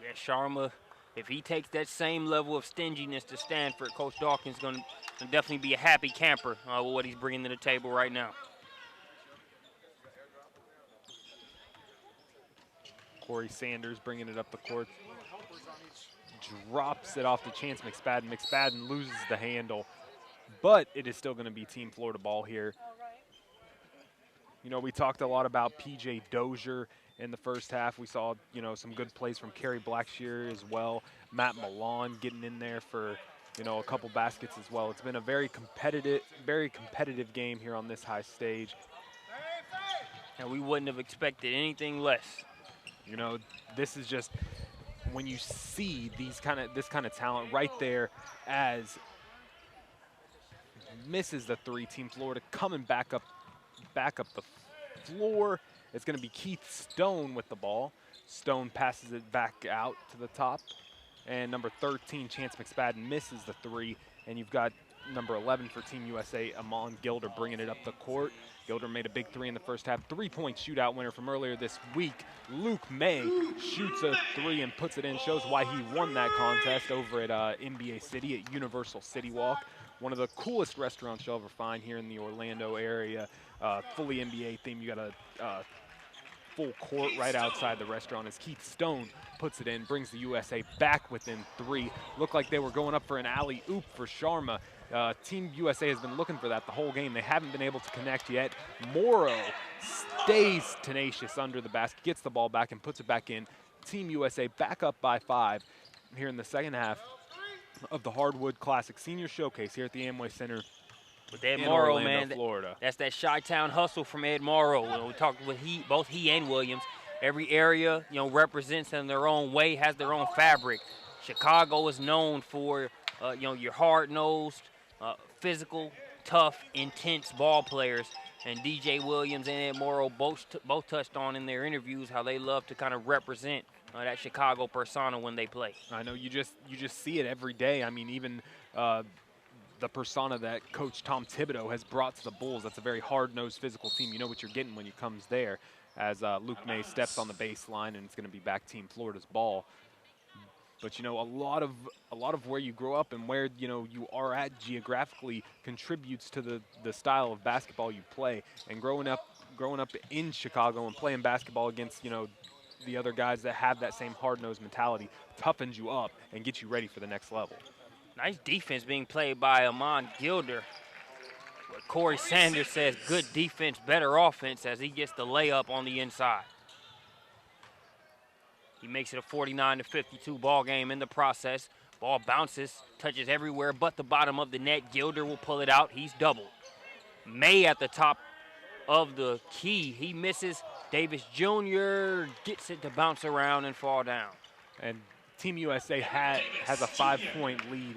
Yeah, Sharma, if he takes that same level of stinginess to Stanford, Coach Dawkins is going to definitely be a happy camper with what he's bringing to the table right now. Corey Sanders bringing it up the court. Drops it off to Chance McSpadden. McSpadden loses the handle, but it is still going to be Team Florida ball here. We talked a lot about P.J. Dozier in the first half. We saw, some good plays from Kerry Blackshear as well. Matt Milan getting in there for, a couple baskets as well. It's been a very competitive game here on this high stage. And we wouldn't have expected anything less You know, this is just when you see this kind of talent right there as misses the three. Team Florida coming back up the floor. It's going to be Keith Stone with the ball. Stone passes it back out to the top. And number 13, Chance McSpadden, misses the three. And you've got number 11 for Team USA, Amon Gilder, bringing it up the court. Gilder made a big three in the first half. 3-point shootout winner from earlier this week. Luke May shoots a three and puts it in. Shows why he won that contest over at NBA City at Universal City Walk. One of the coolest restaurants you'll ever find here in the Orlando area. Fully NBA theme. You got a full court right outside the restaurant as Keith Stone puts it in, brings the USA back within three. Looked like they were going up for an alley-oop for Sharma. Team USA has been looking for that the whole game. They haven't been able to connect yet. Morrow stays tenacious under the basket, gets the ball back and puts it back in. Team USA back up by 5 here in the second half of the Hardwood Classic Senior Showcase here at the Amway Center With Ed in Morrow, Orlando, man, Florida. that's that Chi-Town hustle from Ed Morrow. When we talked with both he and Williams, every area, represents in their own way, has their own fabric. Chicago is known for, your hard-nosed, physical, tough, intense ball players. And DJ Williams and Ed Morrow both touched on in their interviews how they love to kind of represent that Chicago persona when they play. I know you just see it every day. I mean, even the persona that Coach Tom Thibodeau has brought to the Bulls. That's a very hard-nosed, physical team. You know what you're getting when you comes there. As Luke May steps on the baseline, and it's going to be back Team Florida's ball. But a lot of where you grow up and where you are at geographically contributes to the style of basketball you play. And growing up in Chicago and playing basketball against the other guys that have that same hard-nosed mentality toughens you up and gets you ready for the next level. Nice defense being played by Amon Gilder. But Corey Sanders says good defense, better offense as he gets the layup on the inside. He makes it a 49-52 ball game in the process. Ball bounces, touches everywhere but the bottom of the net. Gilder will pull it out. He's doubled. May at the top of the key. He misses. Davis Jr. gets it to bounce around and fall down. And Team USA has a 5-point lead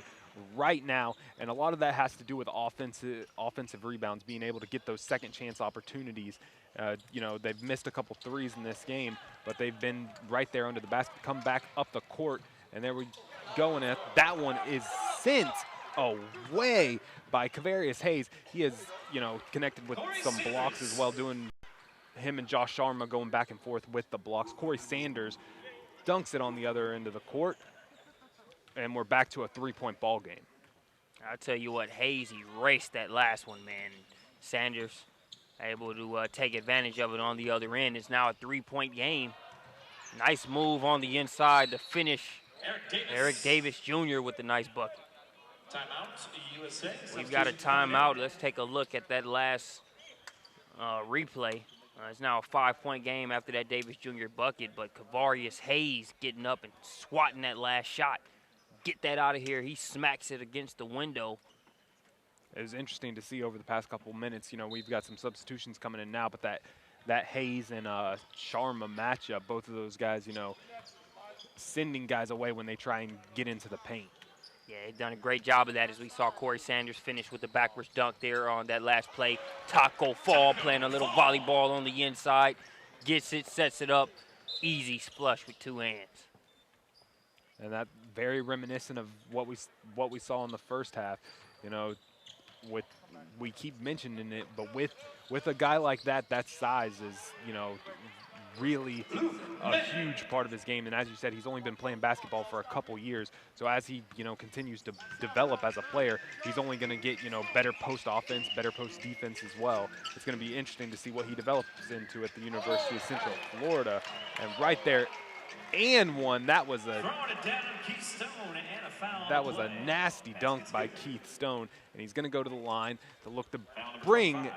right now, and a lot of that has to do with offensive rebounds, being able to get those second chance opportunities. They've missed a couple threes in this game, but they've been right there under the basket, come back up the court, and there we go. And that one is sent away by Kavarius Hayes. He is, connected with some blocks as well, doing him and Josh Sharma going back and forth with the blocks. Corey Sanders dunks it on the other end of the court, and we're back to a 3-point ball game. I'll tell you what, Hayes erased that last one, man. Sanders able to take advantage of it on the other end. It's now a 3-point game. Nice move on the inside to finish. Eric Davis Jr. with the nice bucket. Timeout, USA. We've got a timeout. Let's take a look at that last replay. It's now a 5-point game after that Davis Jr. bucket, but Kavarius Hayes getting up and swatting that last shot. Get that out of here. He smacks it against the window. It was interesting to see over the past couple minutes. We've got some substitutions coming in now, but that Hayes and Sharma matchup, both of those guys, sending guys away when they try and get into the paint. Yeah, they've done a great job of that as we saw Corey Sanders finish with the backwards dunk there on that last play. Taco Fall playing a little volleyball on the inside. Gets it, sets it up. Easy splush with 2 hands. And that very reminiscent of what we saw in the first half. We keep mentioning it, but with a guy like that size is, really a huge part of his game. And as you said, he's only been playing basketball for a couple years. So as he, continues to develop as a player, he's only going to get, better post offense, better post defense as well. It's going to be interesting to see what he develops into at the University of Central Florida. And right there, and one, that was a nasty dunk by Keith Stone. And he's going to go to the line to look to bring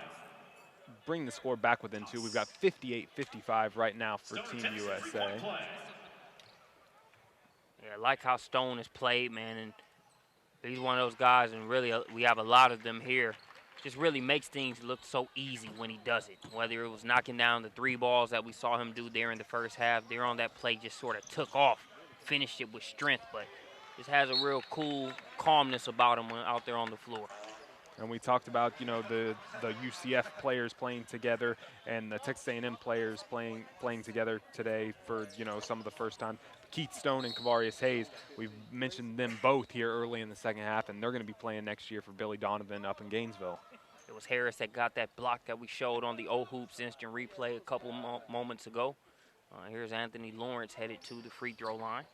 the score back within 2. We've got 58-55 right now for Team USA. Yeah, I like how Stone is played, man. And he's one of those guys, and really we have a lot of them here. just really makes things look so easy when he does it. Whether it was knocking down the 3 balls that we saw him do there in the first half, there on that play just sort of took off, finished it with strength, but just has a real cool calmness about him when out there on the floor. And we talked about, you know, the UCF players playing together and the Texas A&M players playing together today for, you know, some of the first time. Keith Stone and Kavarius Hayes, we've mentioned them both here early in the second half, and they're going to be playing next year for Billy Donovan up in Gainesville. It was Harris that got that block that we showed on the O-Hoops instant replay a couple moments ago. Here's Anthony Lawrence headed to the free throw line.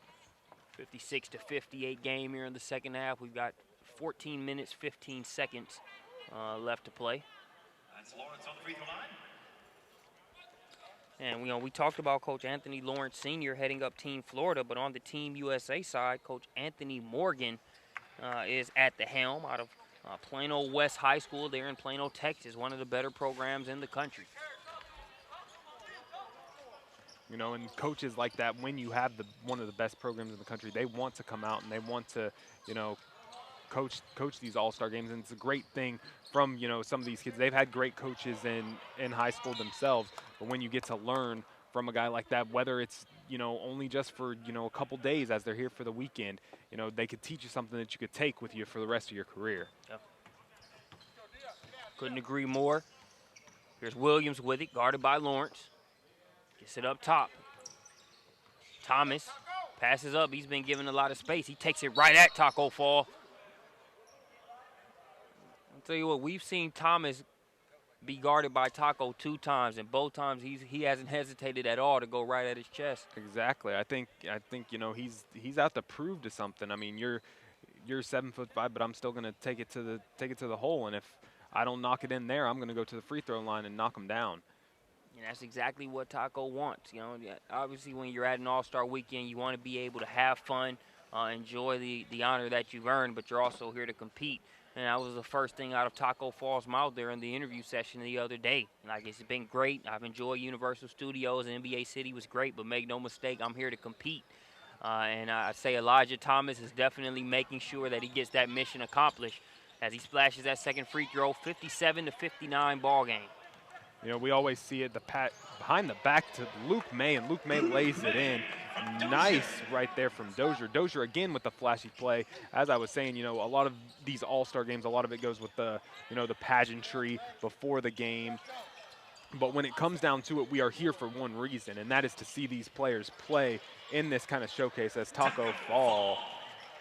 56-58 game here in the second half. We've got 14 minutes, 15 seconds left to play. That's Lawrence on the free throw line. And we talked about Coach Anthony Lawrence Sr. heading up Team Florida, but on the Team USA side, Coach Anthony Morgan is at the helm out of Plano West High School there in Plano, Texas, one of the better programs in the country. You know, and coaches like that, when you have one of the best programs in the country, they want to come out and they want to, you know, coach these all-star games, and it's a great thing from, you know, some of these kids. They've had great coaches in high school themselves, but when you get to learn from a guy like that, whether it's, you know, only just for, you know, a couple days as they're here for the weekend, you know, they could teach you something that you could take with you for the rest of your career. Yep. Couldn't agree more. Here's Williams with it, guarded by Lawrence. Gets it up top. Thomas passes up. He's been given a lot of space. He takes it right at Taco Fall. I'll tell you what, we've seen Thomas be guarded by Taco 2 times, and both times he hasn't hesitated at all to go right at his chest. Exactly. I think you know, he's out to prove to something. I mean, you're 7'5", but I'm still going to take it to the hole, and if I don't knock it in there, I'm going to go to the free throw line and knock him down. And that's exactly what Taco wants. You know, obviously when you're at an all-star weekend, you want to be able to have fun, enjoy the honor that you've earned, but you're also here to compete. And that was the first thing out of Taco Fall's mouth there in the interview session the other day. Like, it's been great. I've enjoyed Universal Studios, and NBA City was great, but make no mistake, I'm here to compete. And I say Elijah Thomas is definitely making sure that he gets that mission accomplished as he splashes that second free throw, 57-59 ball game. You know, we always see it, the pat behind the back to Luke May, and Luke May lays it in. Nice right there from Dozier. Dozier again with the flashy play. As I was saying, you know, a lot of these all-star games, a lot of it goes with the, you know, the pageantry before the game. But when it comes down to it, we are here for one reason, and that is to see these players play in this kind of showcase. As Taco Fall,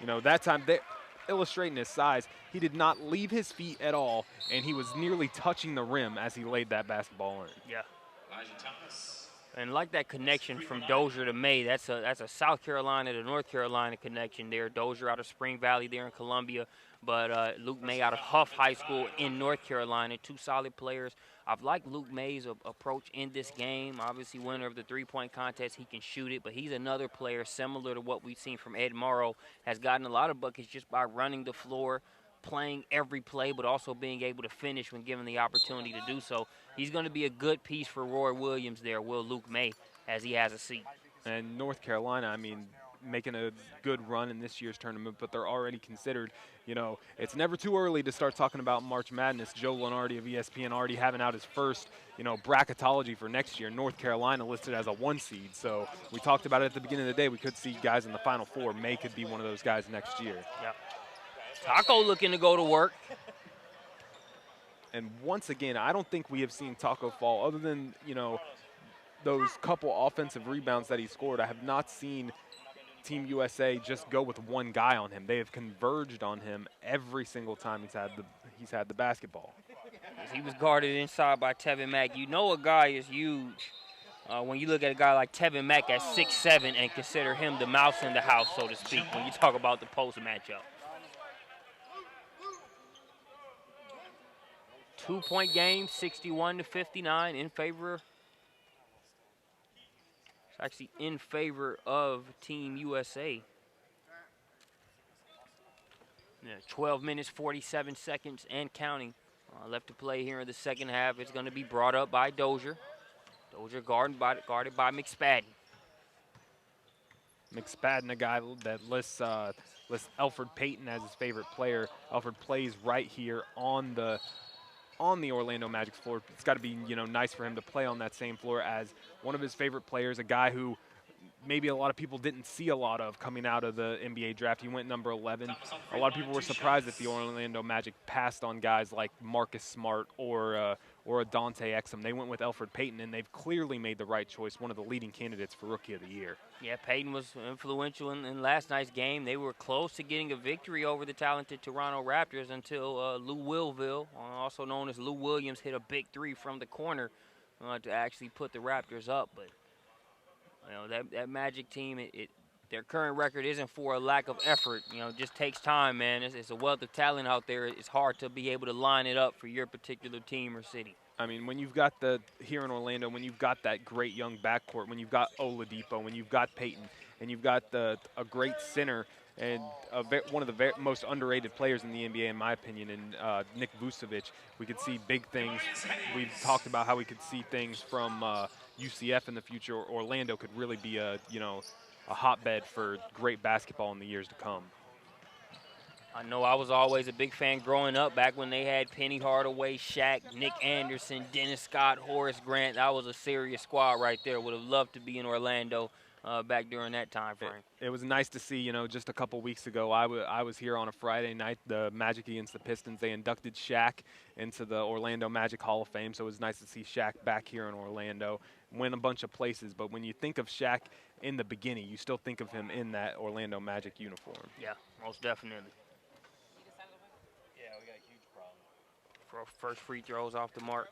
you know, that time they illustrating his size, he did not leave his feet at all, and he was nearly touching the rim as he laid that basketball in. Yeah. And like that connection from Dozier to May, that's a South Carolina to North Carolina connection there. Dozier out of Spring Valley there in Columbia, but Luke May out of Huff High School in North Carolina. 2 solid players. I've liked Luke May's approach in this game. Obviously, winner of the 3-point contest, he can shoot it, but he's another player similar to what we've seen from Ed Morrow, has gotten a lot of buckets just by running the floor, playing every play, but also being able to finish when given the opportunity to do so. He's going to be a good piece for Roy Williams there, will Luke May, as he has a seat. And North Carolina, I mean, making a good run in this year's tournament, but they're already considered, you know, it's never too early to start talking about March Madness. Joe Lenardi of ESPN already having out his first, you know, bracketology for next year. North Carolina listed as a 1 seed. So we talked about it at the beginning of the day. We could see guys in the Final Four. May could be one of those guys next year. Yep. Taco looking to go to work. And once again, I don't think we have seen Taco Fall, other than, you know, those couple offensive rebounds that he scored. I have not seen Team USA just go with one guy on him. They have converged on him every single time he's had the basketball. He was guarded inside by Tevin Mack. You know a guy is huge when you look at a guy like Tevin Mack at 6'7" and consider him the mouse in the house, so to speak, when you talk about the post matchup. 2-point game, 61-59 in favor. It's actually in favor of Team USA. Yeah, 12 minutes, 47 seconds and counting left to play here in the second half. It's going to be brought up by Dozier. Dozier guarded by McSpadden. McSpadden, a guy that lists Elfrid Payton as his favorite player. Elfrid plays right here on the on the Orlando Magic's floor. It's got to be, you know, nice for him to play on that same floor as one of his favorite players, a guy who maybe a lot of people didn't see a lot of coming out of the NBA draft. He went number 11. A lot of people were surprised that the Orlando Magic passed on guys like Marcus Smart or a Dante Exum. They went with Elfrid Payton, and they've clearly made the right choice, one of the leading candidates for Rookie of the Year. Yeah, Payton was influential in last night's game. They were close to getting a victory over the talented Toronto Raptors until Lou Willville, also known as Lou Williams, hit a big three from the corner to actually put the Raptors up. But you know, that Magic team, their current record isn't for a lack of effort. You know, it just takes time, man. It's a wealth of talent out there. It's hard to be able to line it up for your particular team or city. I mean, when you've got here in Orlando, when you've got that great young backcourt, when you've got Oladipo, when you've got Peyton, and you've got a great center and one of the most underrated players in the NBA, in my opinion, in Nick Vucevic, we could see big things. We've talked about how we could see things from UCF in the future. Orlando could really be a hotbed for great basketball in the years to come. I know I was always a big fan growing up, back when they had Penny Hardaway, Shaq, Nick Anderson, Dennis Scott, Horace Grant. That was a serious squad right there. Would have loved to be in Orlando back during that time frame. It was nice to see, you know, just a couple weeks ago, I was here on a Friday night, the Magic against the Pistons. They inducted Shaq into the Orlando Magic Hall of Fame, so it was nice to see Shaq back here in Orlando, win a bunch of places. But when you think of Shaq in the beginning, you still think of him in that Orlando Magic uniform. Yeah, most definitely. First free throws off the mark.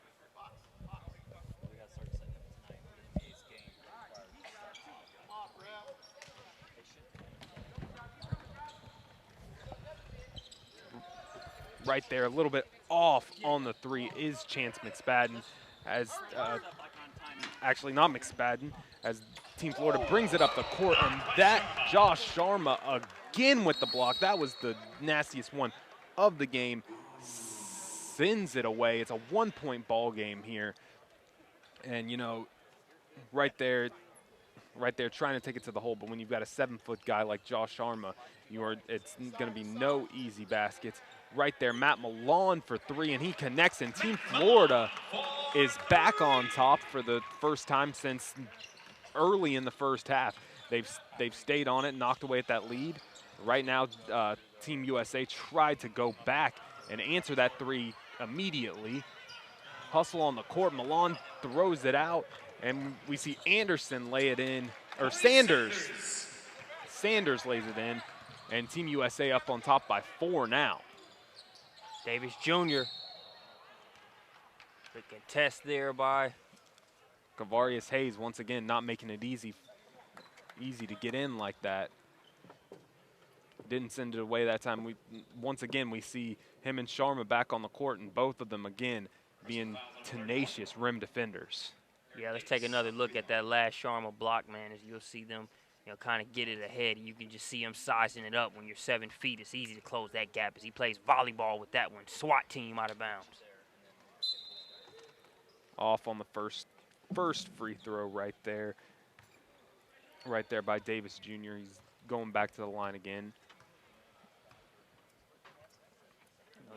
Right there, a little bit off on the three is Chance McSpadden, as actually not McSpadden, as Team Florida brings it up the court, and that Josh Sharma again with the block. That was the nastiest one of the game. Sends it away. It's a one-point ball game here. And, you know, right there trying to take it to the hole. But when you've got a 7-foot guy like Josh Sharma, it's going to be no easy baskets. Right there, Matt Malone for three, and he connects. And Team Florida is back on top for the first time since early in the first half. They've stayed on it, knocked away at that lead. Right now, Team USA tried to go back and answer that three immediately. Hustle on the court. Malone throws it out, and we see Anderson lay it in, or Sanders lays it in, and Team USA up on top by 4 now. Davis Jr. The contest there by Kavarius Hayes once again not making it easy to get in like that. Didn't send it away that time. Once again we see him and Sharma back on the court, and both of them again being tenacious rim defenders. Yeah, let's take another look at that last Sharma block, man, as you'll see them, you know, kind of get it ahead. You can just see him sizing it up. When you're 7 feet, it's easy to close that gap as he plays volleyball with that one. SWAT team out of bounds. Off on the first free throw right there. Right there by Davis Jr. He's going back to the line again.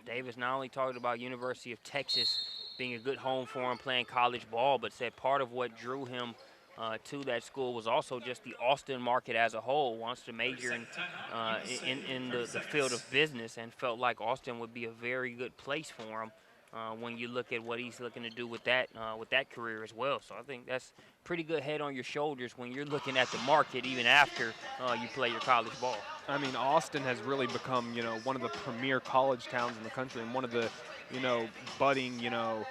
Davis not only talked about University of Texas being a good home for him playing college ball, but said part of what drew him to that school was also just the Austin market as a whole. Wants to major in the field of business, and felt like Austin would be a very good place for him when you look at what he's looking to do with that career as well. So I think that's pretty good head on your shoulders when you're looking at the market even after you play your college ball. I mean, Austin has really become, you know, one of the premier college towns in the country, and one of the, you know, budding, you know,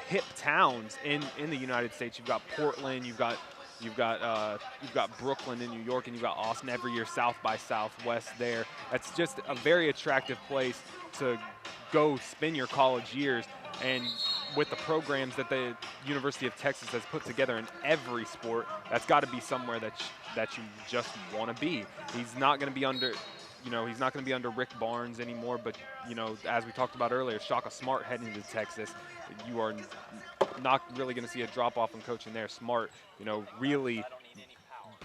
hip towns in the United States. You've got Portland, you've got Brooklyn in New York, and you've got Austin every year, South by Southwest there. That's just a very attractive place to go spend your college years. And with the programs that the University of Texas has put together in every sport, that's got to be somewhere that you just want to be. He's not going to be under, you know, he's not going to be under Rick Barnes anymore. But, you know, as we talked about earlier, Shaka Smart heading to Texas, you are not really going to see a drop-off in coaching there. Smart, you know, really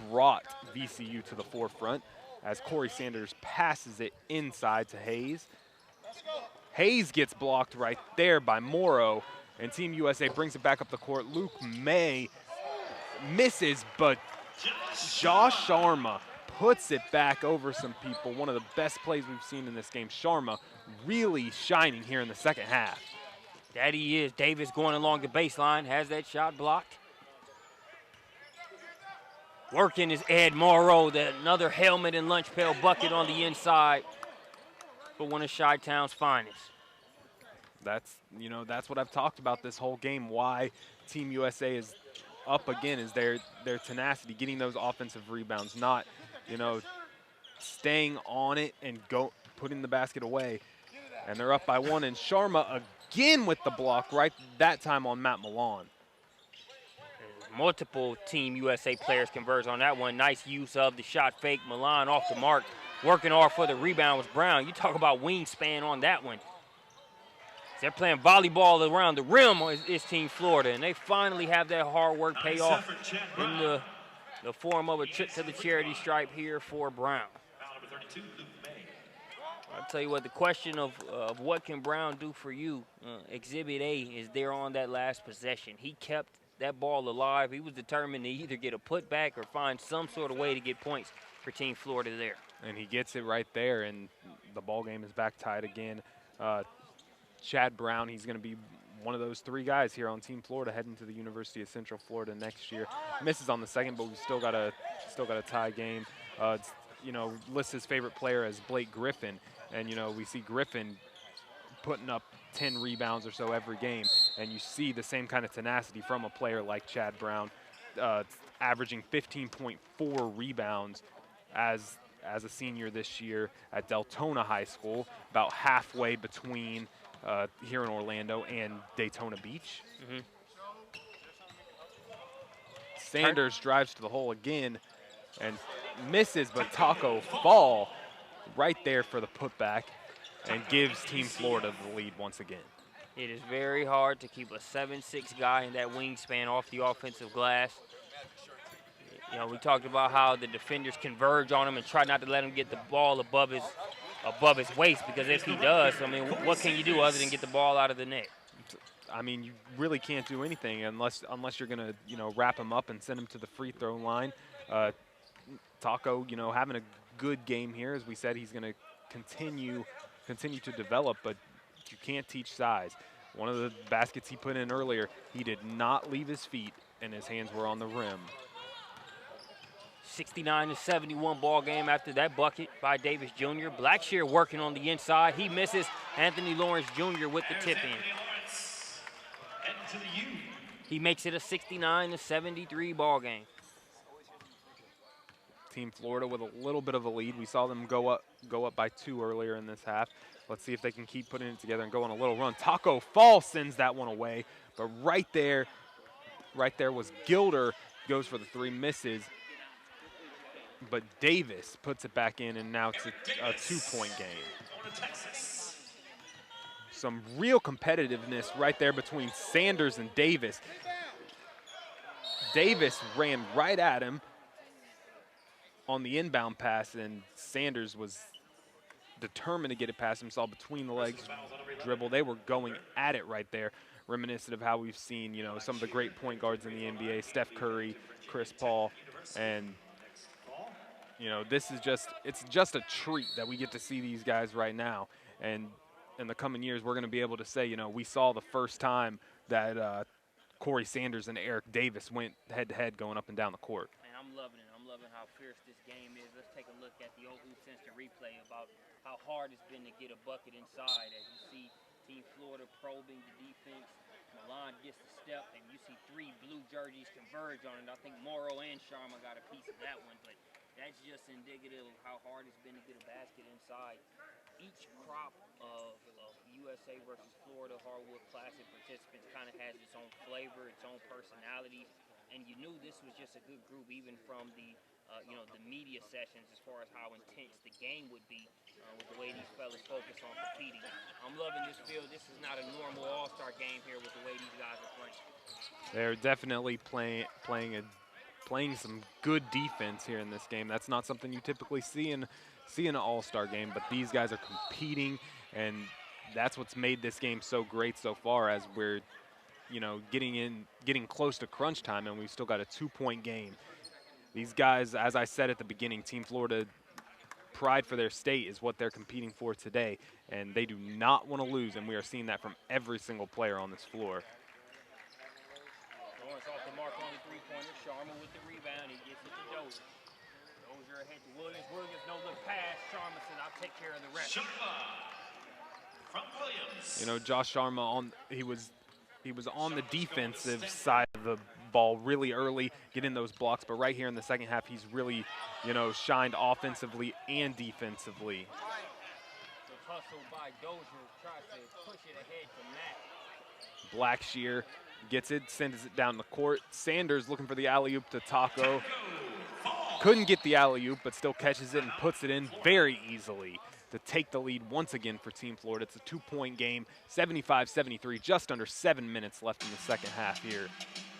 brought VCU to the forefront as Corey Sanders passes it inside to Hayes. Hayes gets blocked right there by Morrow, and Team USA brings it back up the court. Luke May misses, but Josh Sharma puts it back over some people. One of the best plays we've seen in this game. Sharma really shining here in the second half. That he is. Davis going along the baseline, has that shot blocked. Working is Ed Morrow, another helmet and lunch pail bucket on the inside for one of Chi-Town's finest. That's what I've talked about this whole game. Why Team USA is up again is their tenacity, getting those offensive rebounds, not staying on it and putting the basket away. And they're up by 1, and Sharma again with the block right that time on Matt Milan. Multiple Team USA players converge on that one. Nice use of the shot fake. Milan off the mark. Working hard for the rebound was Brown. You talk about wingspan on that one. They're playing volleyball around the rim is Team Florida, and they finally have that hard work pay off in the form of a trip to the charity stripe here for Brown. I'll tell you what, the question of what can Brown do for you, Exhibit A is there on that last possession. He kept that ball alive. He was determined to either get a putback or find some sort of way to get points for Team Florida there. And he gets it right there, and the ball game is back tied again. Chad Brown, he's going to be one of those 3 guys here on Team Florida heading to the University of Central Florida next year. Misses on the second, but we still got a tie game. Lists his favorite player as Blake Griffin, and we see Griffin putting up 10 rebounds or so every game, and you see the same kind of tenacity from a player like Chad Brown, averaging 15.4 rebounds as a senior this year at Deltona High School, about halfway between here in Orlando and Daytona Beach. Mm-hmm. Sanders drives to the hole again and misses, but Taco Fall right there for the putback and gives Team Florida the lead once again. It is very hard to keep a 7'6" guy in that wingspan off the offensive glass. We talked about how the defenders converge on him and try not to let him get the ball above his waist, because if he does, what can you do other than get the ball out of the net? You really can't do anything unless you're going to, wrap him up and send him to the free throw line. Taco, having a good game here. As we said, he's going to continue to develop, but you can't teach size. One of the baskets he put in earlier, he did not leave his feet, and his hands were on the rim. 69-71 ball game after that bucket by Davis Jr. Blackshear working on the inside. He misses. Anthony Lawrence Jr. with the tip in. He makes it a 69-73 ball game. Team Florida with a little bit of a lead. We saw them go up by 2 earlier in this half. Let's see if they can keep putting it together and go on a little run. Taco Fall sends that one away, but right there was Gilder, goes for the 3, misses. But Davis puts it back in, and now it's a 2-point game. Some real competitiveness right there between Sanders and Davis. Davis ran right at him on the inbound pass, and Sanders was determined to get it past him. Saw between the legs dribble. They were going at it right there, reminiscent of how we've seen, some of the great point guards in the NBA, Steph Curry, Chris Paul, and it's just a treat that we get to see these guys right now. And in the coming years, we're going to be able to say, we saw the first time that Corey Sanders and Eric Davis went head-to-head going up and down the court. Man, I'm loving it. I'm loving how fierce this game is. Let's take a look at the old Hoop Instant replay about how hard it's been to get a bucket inside. As you see Team Florida probing the defense. Milan gets the step, and you see 3 blue jerseys converge on it. I think Morrow and Sharma got a piece of that one, but that's just indicative of how hard it's been to get a basket inside. Each crop of USA versus Florida Hardwood Classic participants kind of has its own flavor, its own personality, and you knew this was just a good group even from the the media sessions as far as how intense the game would be with the way these fellas focus on competing. I'm loving this field. This is not a normal all-star game here with the way these guys are playing. They're definitely playing some good defense here in this game. That's not something you typically see in an all-star game, but these guys are competing, and that's what's made this game so great so far, as we're, you know, getting close to crunch time, and we've still got a 2-point game. These guys, as I said at the beginning, Team Florida, pride for their state is what they're competing for today, and they do not want to lose, and we are seeing that from every single player on this floor. Lawrence off the mark on the three-pointer. Sharma with the rebound. He gets it to Dozier. Dozier ahead to Williams. Williams, no look pass. Sharma said, I'll take care of the rest. From Williams. You know, Josh Sharma, he was on the defensive side of the ball really early, getting those blocks, but right here in the second half, he's really, you know, shined offensively and defensively. The hustle by Dozier tries to push it ahead to Matt. Blackshear gets it, sends it down the court. Sanders looking for the alley-oop to Taco. Couldn't get the alley-oop, but still catches it and puts it in very easily to take the lead once again for Team Florida. It's a 2-point game, 75-73, just under 7 minutes left in the second half here.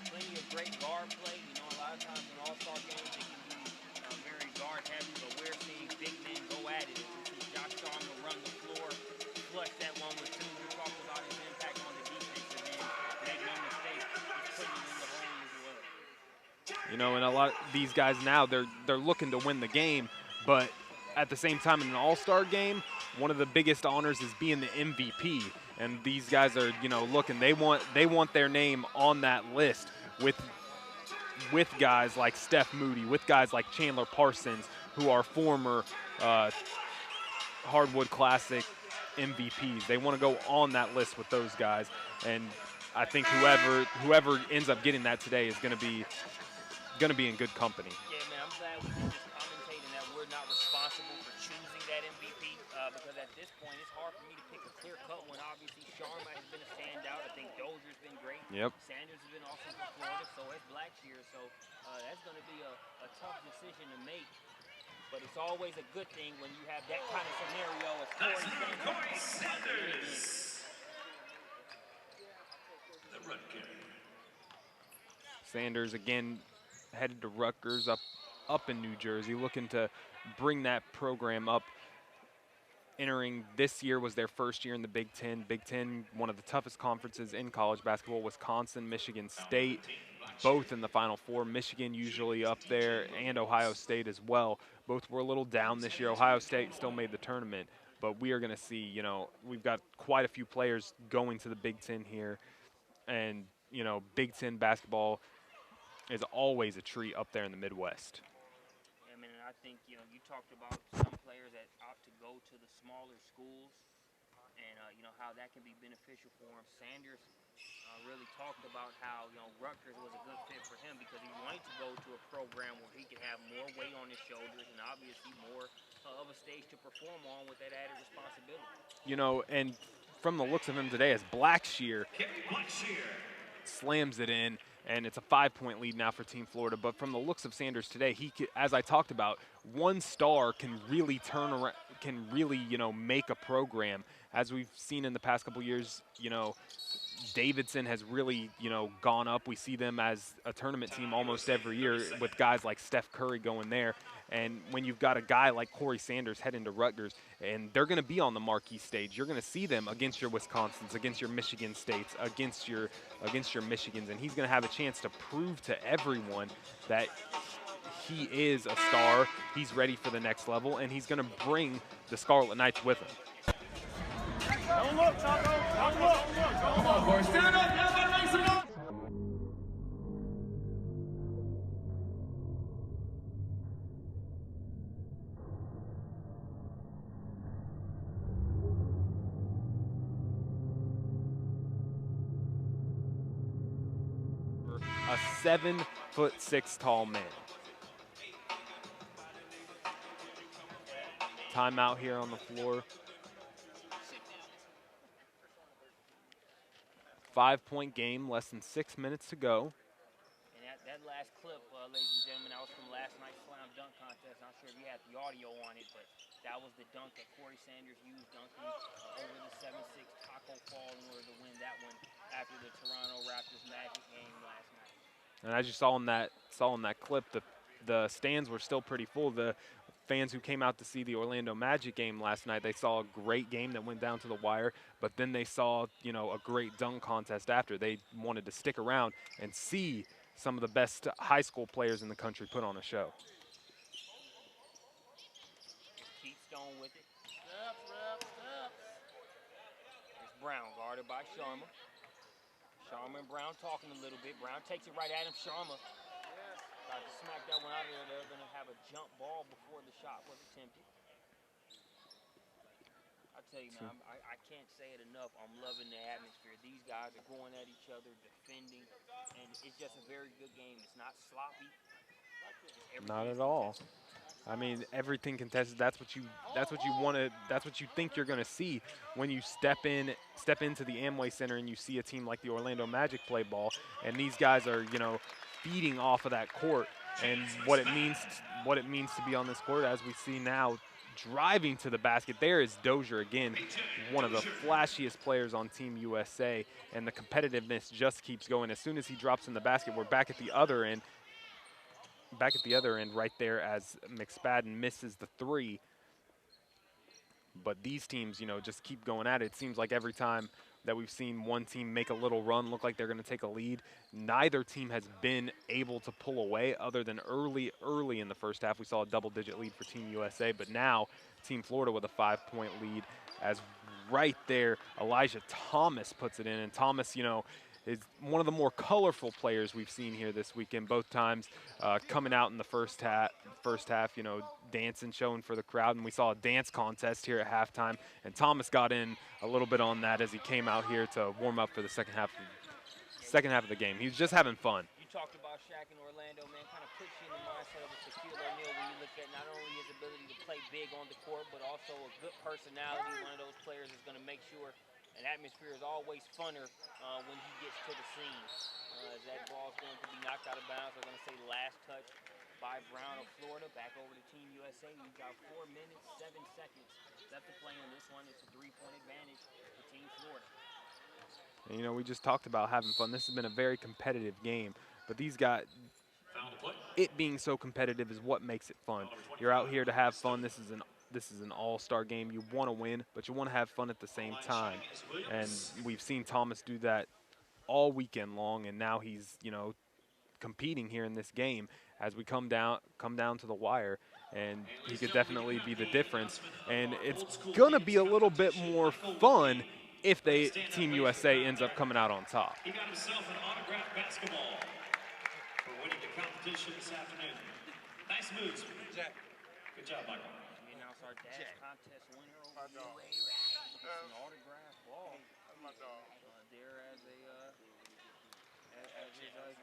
Plenty of great guard play. You know, a lot of times in all-star games, it can be very guard-heavy, but we're seeing big men go at it. We see Josh Sharma run the floor, flush that one with two. We talked about his impact on the defensive end. Make no mistake, he's putting it in the hole as well. You know, and a lot of these guys now, they're looking to win the game, but at the same time in an all-star game, one of the biggest honors is being the MVP. And these guys are, you know, looking, they want their name on that list with guys like Steph Moody, with guys like Chandler Parsons, who are former Hardwood Classic MVPs. They want to go on that list with those guys. And I think whoever ends up getting that today is going to be in good company. Yeah, man, I'm glad we can just commentate and that we're not responsible for choosing that MVP because at this point it's hard for me to pick a clear-cut one. Obviously, Sharma has been a standout. I think Dozier's been great. Yep. Sanders has been awesome for Florida, so has Blackshear. So that's going to be a tough decision to make. But it's always a good thing when you have that kind of scenario as Corey Sanders. The run carry. Sanders again headed to Rutgers up in New Jersey, looking to bring that program up. Entering this year was their first year in the Big Ten. Big Ten, one of the toughest conferences in college basketball. Wisconsin, Michigan State, both in the Final Four. Michigan usually up there, and Ohio State as well. Both were a little down this year. Ohio State still made the tournament, but we are going to see, you know, we've got quite a few players going to the Big Ten here. And, you know, Big Ten basketball is always a treat up there in the Midwest. I mean, I think, you know, you talked about some players that opt to go to the smaller schools and, you know, how that can be beneficial for him. Sanders really talked about how, you know, Rutgers was a good fit for him because he wanted to go to a program where he could have more weight on his shoulders and obviously more of a stage to perform on with that added responsibility. You know, and from the looks of him today, as Blackshear slams it in, and it's a 5-point lead now for Team Florida. But from the looks of Sanders today, he, as I talked about, one star can really turn around, can really, you know, make a program. As we've seen in the past couple years, you know, Davidson has really, you know, gone up. We see them as a tournament team almost every year with guys like Steph Curry going there. And when you've got a guy like Corey Sanders heading to Rutgers, and they're going to be on the marquee stage, you're going to see them against your Wisconsins, against your Michigan States, against your Michigans, and he's going to have a chance to prove to everyone that he is a star, he's ready for the next level, and he's going to bring the Scarlet Knights with him. Don't look, Taco. Don't look. Come on, boys. Stand up. Everybody make some noise. A 7'6" tall man. Timeout here on the floor. 5-point game, less than 6 minutes to go. And that last clip, ladies and gentlemen, that was from last night's slam dunk contest. Not sure if you had the audio on it, but that was the dunk that Corey Sanders used dunking over the 7'6" Taco Fall in order to win that one after the Toronto Raptors Magic game last night. And as you saw in that clip, the stands were still pretty full. fans who came out to see the Orlando Magic game last night, they saw a great game that went down to the wire, but then they saw, you know, a great dunk contest after. They wanted to stick around and see some of the best high school players in the country put on a show. Keith Stone with it. It's Brown guarded by Sharma. Sharma and Brown talking a little bit. Brown takes it right at him. Sharma tried to smack that one out of there. They're going to have a jump ball before the shot was attempted. I tell you, man, I can't say it enough. I'm loving the atmosphere. These guys are going at each other, defending, and it's just a very good game. It's not sloppy. Not at all. I mean, everything contested. That's what you want to. That's what you think you're going to see when you step into the Amway Center and you see a team like the Orlando Magic play ball, and these guys are, you know, feeding off of that court and what it means to be on this court, as we see now, driving to the basket. There is Dozier again, one of the flashiest players on Team USA, and the competitiveness just keeps going. As soon as he drops in the basket, we're back at the other end. Right there as McSpadden misses the three. But these teams, you know, just keep going at it. It seems like every time that we've seen one team make a little run, look like they're going to take a lead, neither team has been able to pull away other than early in the first half. We saw a double-digit lead for Team USA, but now Team Florida with a 5-point lead, as right there Elijah Thomas puts it in. And Thomas, you know, is one of the more colorful players we've seen here this weekend, both times coming out in the first half, you know, dancing, showing for the crowd. And we saw a dance contest here at halftime, and Thomas got in a little bit on that as he came out here to warm up for the second half of the game. He was just having fun. You talked about Shaq in Orlando, man, kind of puts you in the mindset of a Shaquille O'Neal when you look at not only his ability to play big on the court, but also a good personality. One of those players is going to make sure an atmosphere is always funner when he gets to the scene. As that ball's going to be knocked out of bounds, they're going to say last touch by Brown of Florida. Back over to Team USA. We've got 4 minutes, 7 seconds left to play in this one. It's a 3-point advantage for Team Florida. And, you know, we just talked about having fun. This has been a very competitive game, but these guys, it being so competitive is what makes it fun. You're out here to have fun. This is an all-star game. You want to win, but you want to have fun at the same time. And we've seen Thomas do that all weekend long, and now he's, you know, competing here in this game as we come down to the wire, and he could definitely be the difference. And it's gonna be a little bit more fun if Team USA ends up coming out on top. He got himself an autographed basketball for winning the competition this afternoon. Nice moves, Jack. Good job, Michael. We announce our dance contest winner over U.A. It's an autographed ball. There as his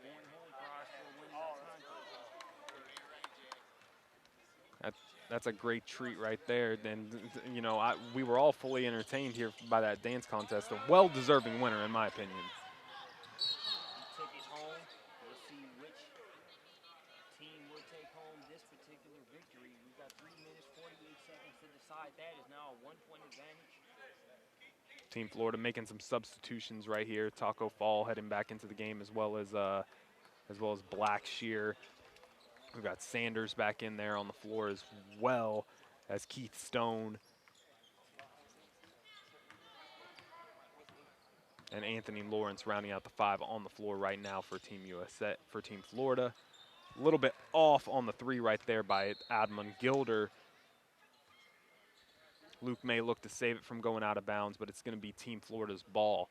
going home prize for winning the contest. That's a great treat right there. Then, you know, we were all fully entertained here by that dance contest. A well-deserving winner, in my opinion. He took it home. We'll see which team will take home this particular victory. We've got 3 minutes, 48 seconds to decide. That is now a 1-point advantage. Team Florida making some substitutions right here. Taco Fall heading back into the game, as well as Black Shear. We've got Sanders back in there on the floor, as well as Keith Stone and Anthony Lawrence rounding out the 5 on the floor right now for Team USA, for Team Florida. A little bit off on the 3 right there by Admon Gilder. Luke may look to save it from going out of bounds, but it's going to be Team Florida's ball.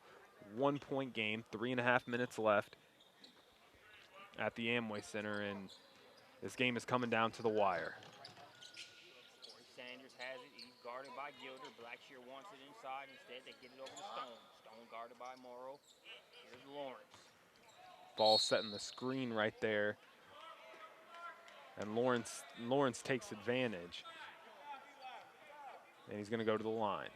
1-point game, 3.5 minutes left at the Amway Center, and this game is coming down to the wire. Sanders has it. He's guarded by Gilder. Blackshear wants it inside. Instead, they get it over to Stone. Stone guarded by Morrow. Here's Lawrence. Ball setting the screen right there, and Lawrence takes advantage. And he's going to go to the line.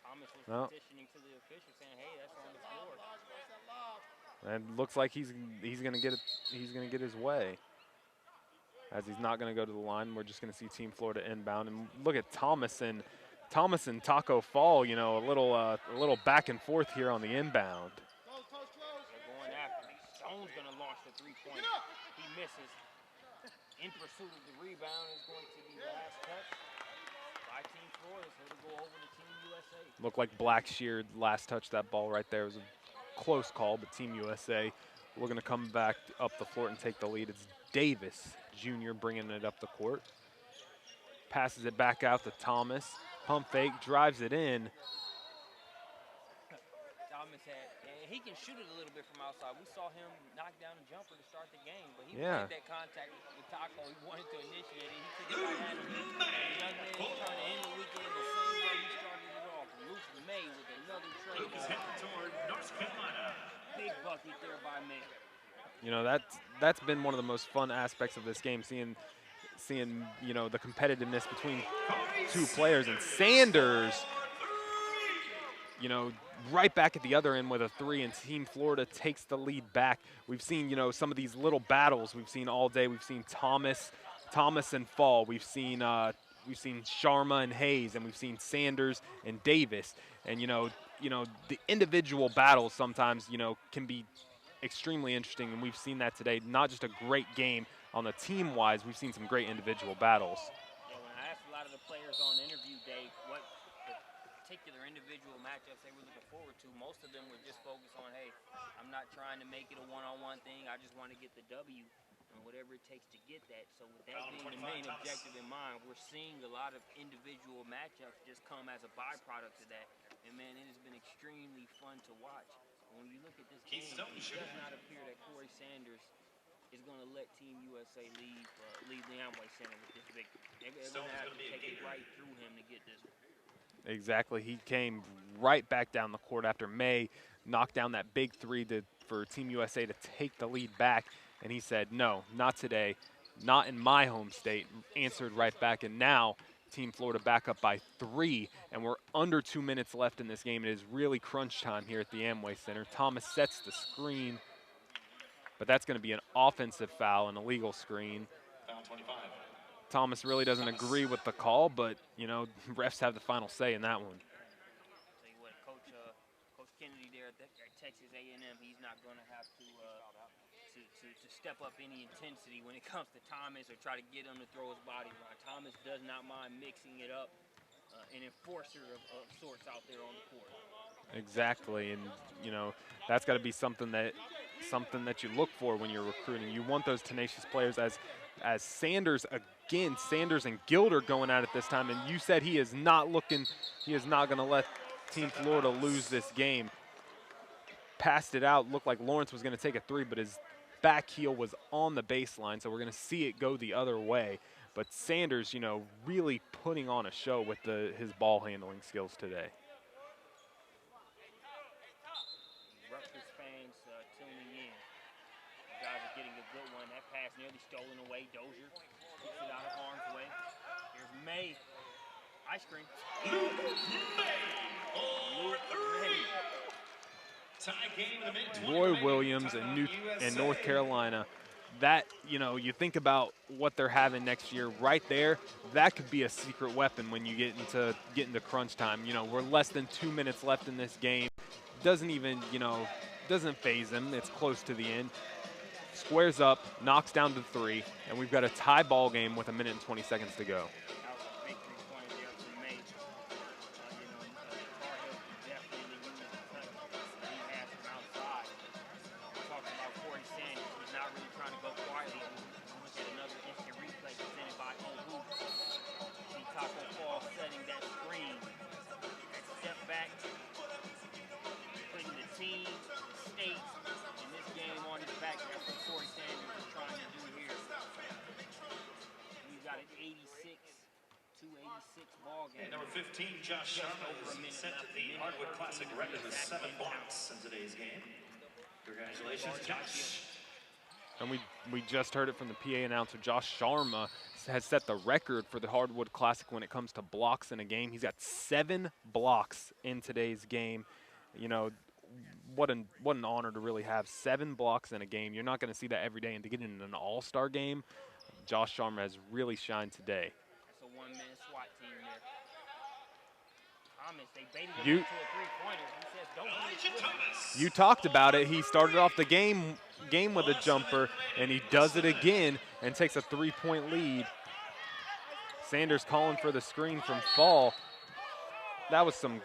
Thomas was petitioning to the official, saying, "Hey, that's on the floor." And looks like he's going to get it. He's going to get his way. As he's not going to go to the line, we're just going to see Team Florida inbound. And look at Thomas and Taco Fall. You know, a little back and forth here on the inbound. They're going after me. Stone's going to launch the 3-pointer. He misses. in pursuit of the rebound is going to be last touch by Team Florida, so it'll go over to Team USA. Looked like Blackshear last touched that ball right there. It was a close call, but Team USA, we're going to come back up the floor and take the lead. It's Davis Jr. bringing it up the court. Passes it back out to Thomas. Pump fake, drives it in. Thomas he can shoot it a little bit from outside. We saw him knock down a jumper to start the game, but he wanted that contact with Taco. He wanted to initiate it. He took it right at him. And the young man is trying to end the weekend the same way he started it off. Luke May with another trade. Big bucket there by May. You know, that's been one of the most fun aspects of this game, seeing you know, the competitiveness between two players. And Sanders, you know, right back at the other end with a three, and Team Florida takes the lead back. We've seen, you know, some of these little battles we've seen all day. We've seen Thomas and Fall. We've seen Sharma and Hayes, and we've seen Sanders and Davis. And you know, the individual battles sometimes, you know, can be extremely interesting, and we've seen that today. Not just a great game on the team-wise, we've seen some great individual battles. Yeah, when I asked a lot of the players on interview day what particular individual matchups they were looking forward to, most of them were just focused on, hey, I'm not trying to make it a one-on-one thing. I just want to get the W and whatever it takes to get that. So with that being the main objective in mind, we're seeing a lot of individual matchups just come as a byproduct of that. And, man, it has been extremely fun to watch. When you look at this game, it does not appear that Corey Sanders is going to let Team USA leave the Amway Center with this victory. They're going to have to take it right through him to get this one. Exactly. He came right back down the court after May knocked down that big three for Team USA to take the lead back. And he said, no, not today, not in my home state. Answered right back. And now Team Florida back up by 3, and we're under 2 minutes left in this game. It is really crunch time here at the Amway Center. Thomas sets the screen, but that's going to be an offensive foul, an illegal screen. Foul 25. Thomas really doesn't agree with the call, but, you know, refs have the final say in that one. I'll tell you what, Coach Kennedy there at Texas A&M, he's not going to have to step up any intensity when it comes to Thomas or try to get him to throw his body around. Thomas does not mind mixing it up, an enforcer of sorts out there on the court. Exactly, and you know that's got to be something that you look for when you're recruiting. You want those tenacious players, as Sanders again. Sanders and Gilder going at it this time, and you said he is not going to let Team Florida lose this game. Passed it out, looked like Lawrence was going to take a three, but his back heel was on the baseline, so we're going to see it go the other way. But Sanders, you know, really putting on a show with his ball handling skills today. Rutgers fans tuning in. You guys are getting a good one. That pass nearly stolen away. Dozier kicks it out of harm's way. Here's May. Ice cream. Luke May. Roy Williams and North Carolina. That, you know, you think about what they're having next year right there, that could be a secret weapon when you get into crunch time. You know, we're less than 2 minutes left in this game. Doesn't even, you know, doesn't phase them. It's close to the end. Squares up, knocks down to 3, and we've got a tie ball game with 1 minute and 20 seconds to go. Number 15, Josh Sharma is set the Hardwood Classic record with 7 blocks in today's game. Congratulations, Josh. And we just heard it from the PA announcer. Josh Sharma has set the record for the Hardwood Classic when it comes to blocks in a game. He's got 7 blocks in today's game. You know, what an honor to really have 7 blocks in a game. You're not going to see that every day, and to get in an all-star game, Josh Sharma has really shined today. That's a one-man SWAT team there. Thomas, they baited him into a three-pointer. He says, don't You talked about it. He started off the game game with a jumper, and he does it again and takes a 3-point lead. Sanders calling for the screen from Fall. That was some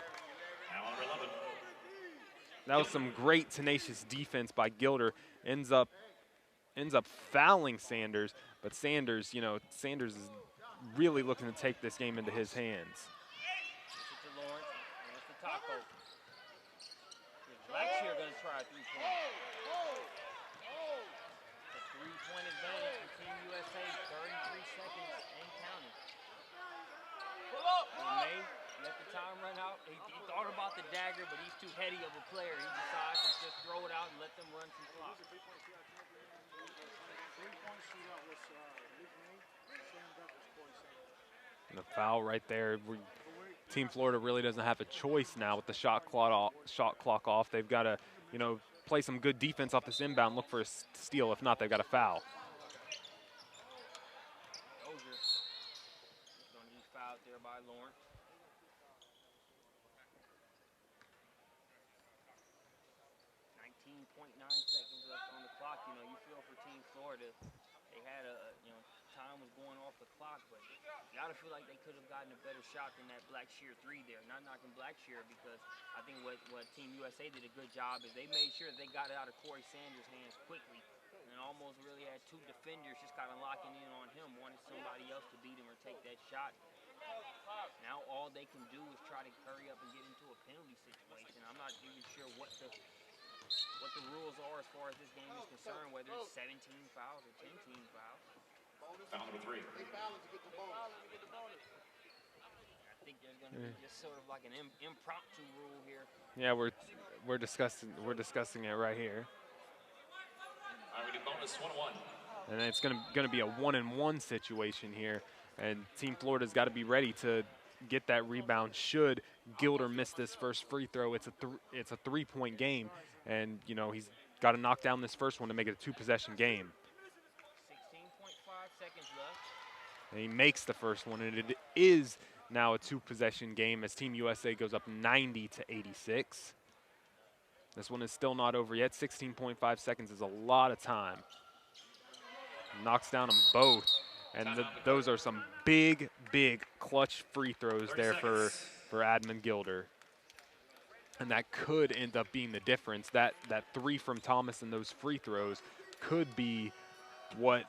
great tenacious defense by Gilder. Ends up fouling Sanders, but Sanders, you know, Sanders is really looking to take this game into his hands. Blackshear going to try a three-point. A three-point advantage for Team USA, 33 seconds and counting. May let the time run out. He thought about the dagger, but he's too heady of a player. He decides to just throw it out and let them run some clock. Three-point shootout was Luke May, Sam Douglas, Corey Sanders. And the foul right there. Team Florida really doesn't have a choice now with the shot clock off. They've got to, you know, play some good defense off this inbound, look for a steal. If not, they've got a foul. Dozier going to be fouled there by Lawrence. 19.9 seconds left on the clock. You know, you feel for Team Florida. They had time was going off the clock, but you gotta feel like they could have gotten a better shot than that Blackshear three there. Not knocking Blackshear, because I think what Team USA did a good job is they made sure they got it out of Corey Sanders' hands quickly, and almost really had two defenders just kind of locking in on him, wanted somebody else to beat him or take that shot. Now all they can do is try to hurry up and get into a penalty situation. I'm not even sure what the rules are as far as this game is concerned, whether it's 17 fouls or 10 team fouls. Foul number 3. They foul to get the bonus. I think there's going to be just sort of like an impromptu rule here. Yeah, we're discussing it right here. All right, we do bonus 1-1. And it's going to be a 1-and-1 situation here, and Team Florida's got to be ready to get that rebound should Gilder miss this first free throw. It's a 3-point game, and you know he's got to knock down this first one to make it a 2-possession game. 16.5 seconds left. And he makes the first one, and it is now a 2-possession game as Team USA goes up 90-86. This one is still not over yet. 16.5 seconds is a lot of time. Knocks down them both. And those are some big, big clutch free throws there for Admon Gilder. And that could end up being the difference. That three from Thomas and those free throws could be what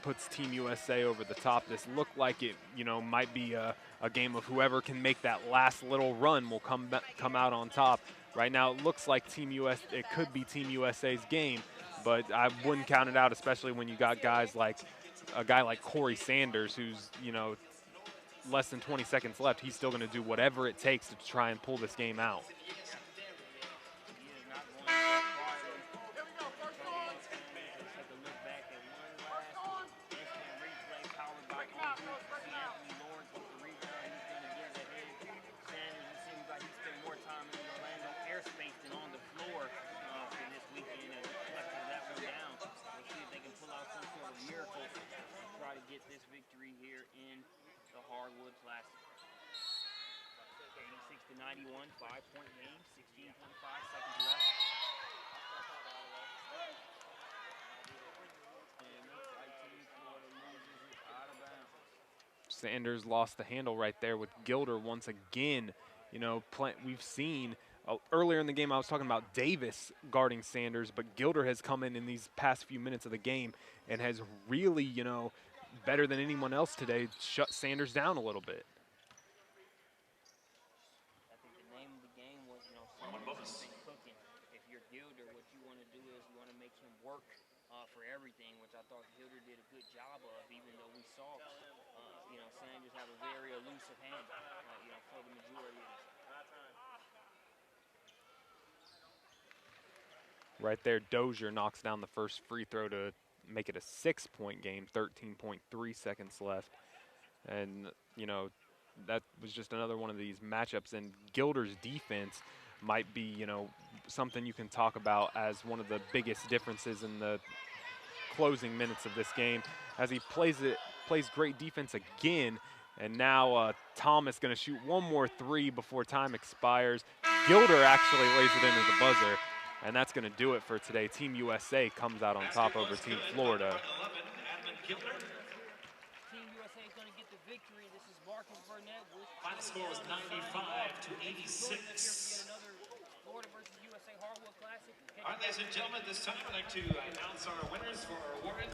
puts Team USA over the top. This looked like it, you know, might be a game of whoever can make that last little run will come out on top. Right now, it looks like it could be Team USA's game, but I wouldn't count it out, especially when you got guys like a guy like Corey Sanders, who's, you know, less than 20 seconds left. He's still going to do whatever it takes to try and pull this game out. This victory here in the Hardwood Classic. 86-91, 5-point game, 16.5 seconds left. And looks like Team Florida loses it out of bounds. Sanders lost the handle right there with Gilder once again. You know, we've seen earlier in the game I was talking about Davis guarding Sanders, but Gilder has come in these past few minutes of the game and has really, you know, better than anyone else today, shut Sanders down a little bit. I think the name of the game was, you know, Sanders cooking. If you're Gilder, what you want to do is you want to make him work for everything, which I thought Gilder did a good job of, even though we saw, you know, Sanders have a very elusive hand, you know, for the majority of this. Right there, Dozier knocks down the first free throw to make it a 6-point game, 13.3 seconds left. And, you know, that was just another one of these matchups. And Gilder's defense might be, you know, something you can talk about as one of the biggest differences in the closing minutes of this game, as he plays great defense again. And now Thomas going to shoot one more three before time expires. Gilder actually lays it into the buzzer. And that's going to do it for today. Team USA comes out on top over Team Florida. Team USA is going to get the victory. This is Marcus Burnett. Final score was 95 to 86. Another Florida versus USA Hardwood Classic. All right, ladies and gentlemen, this time I'd like to announce our winners for our award.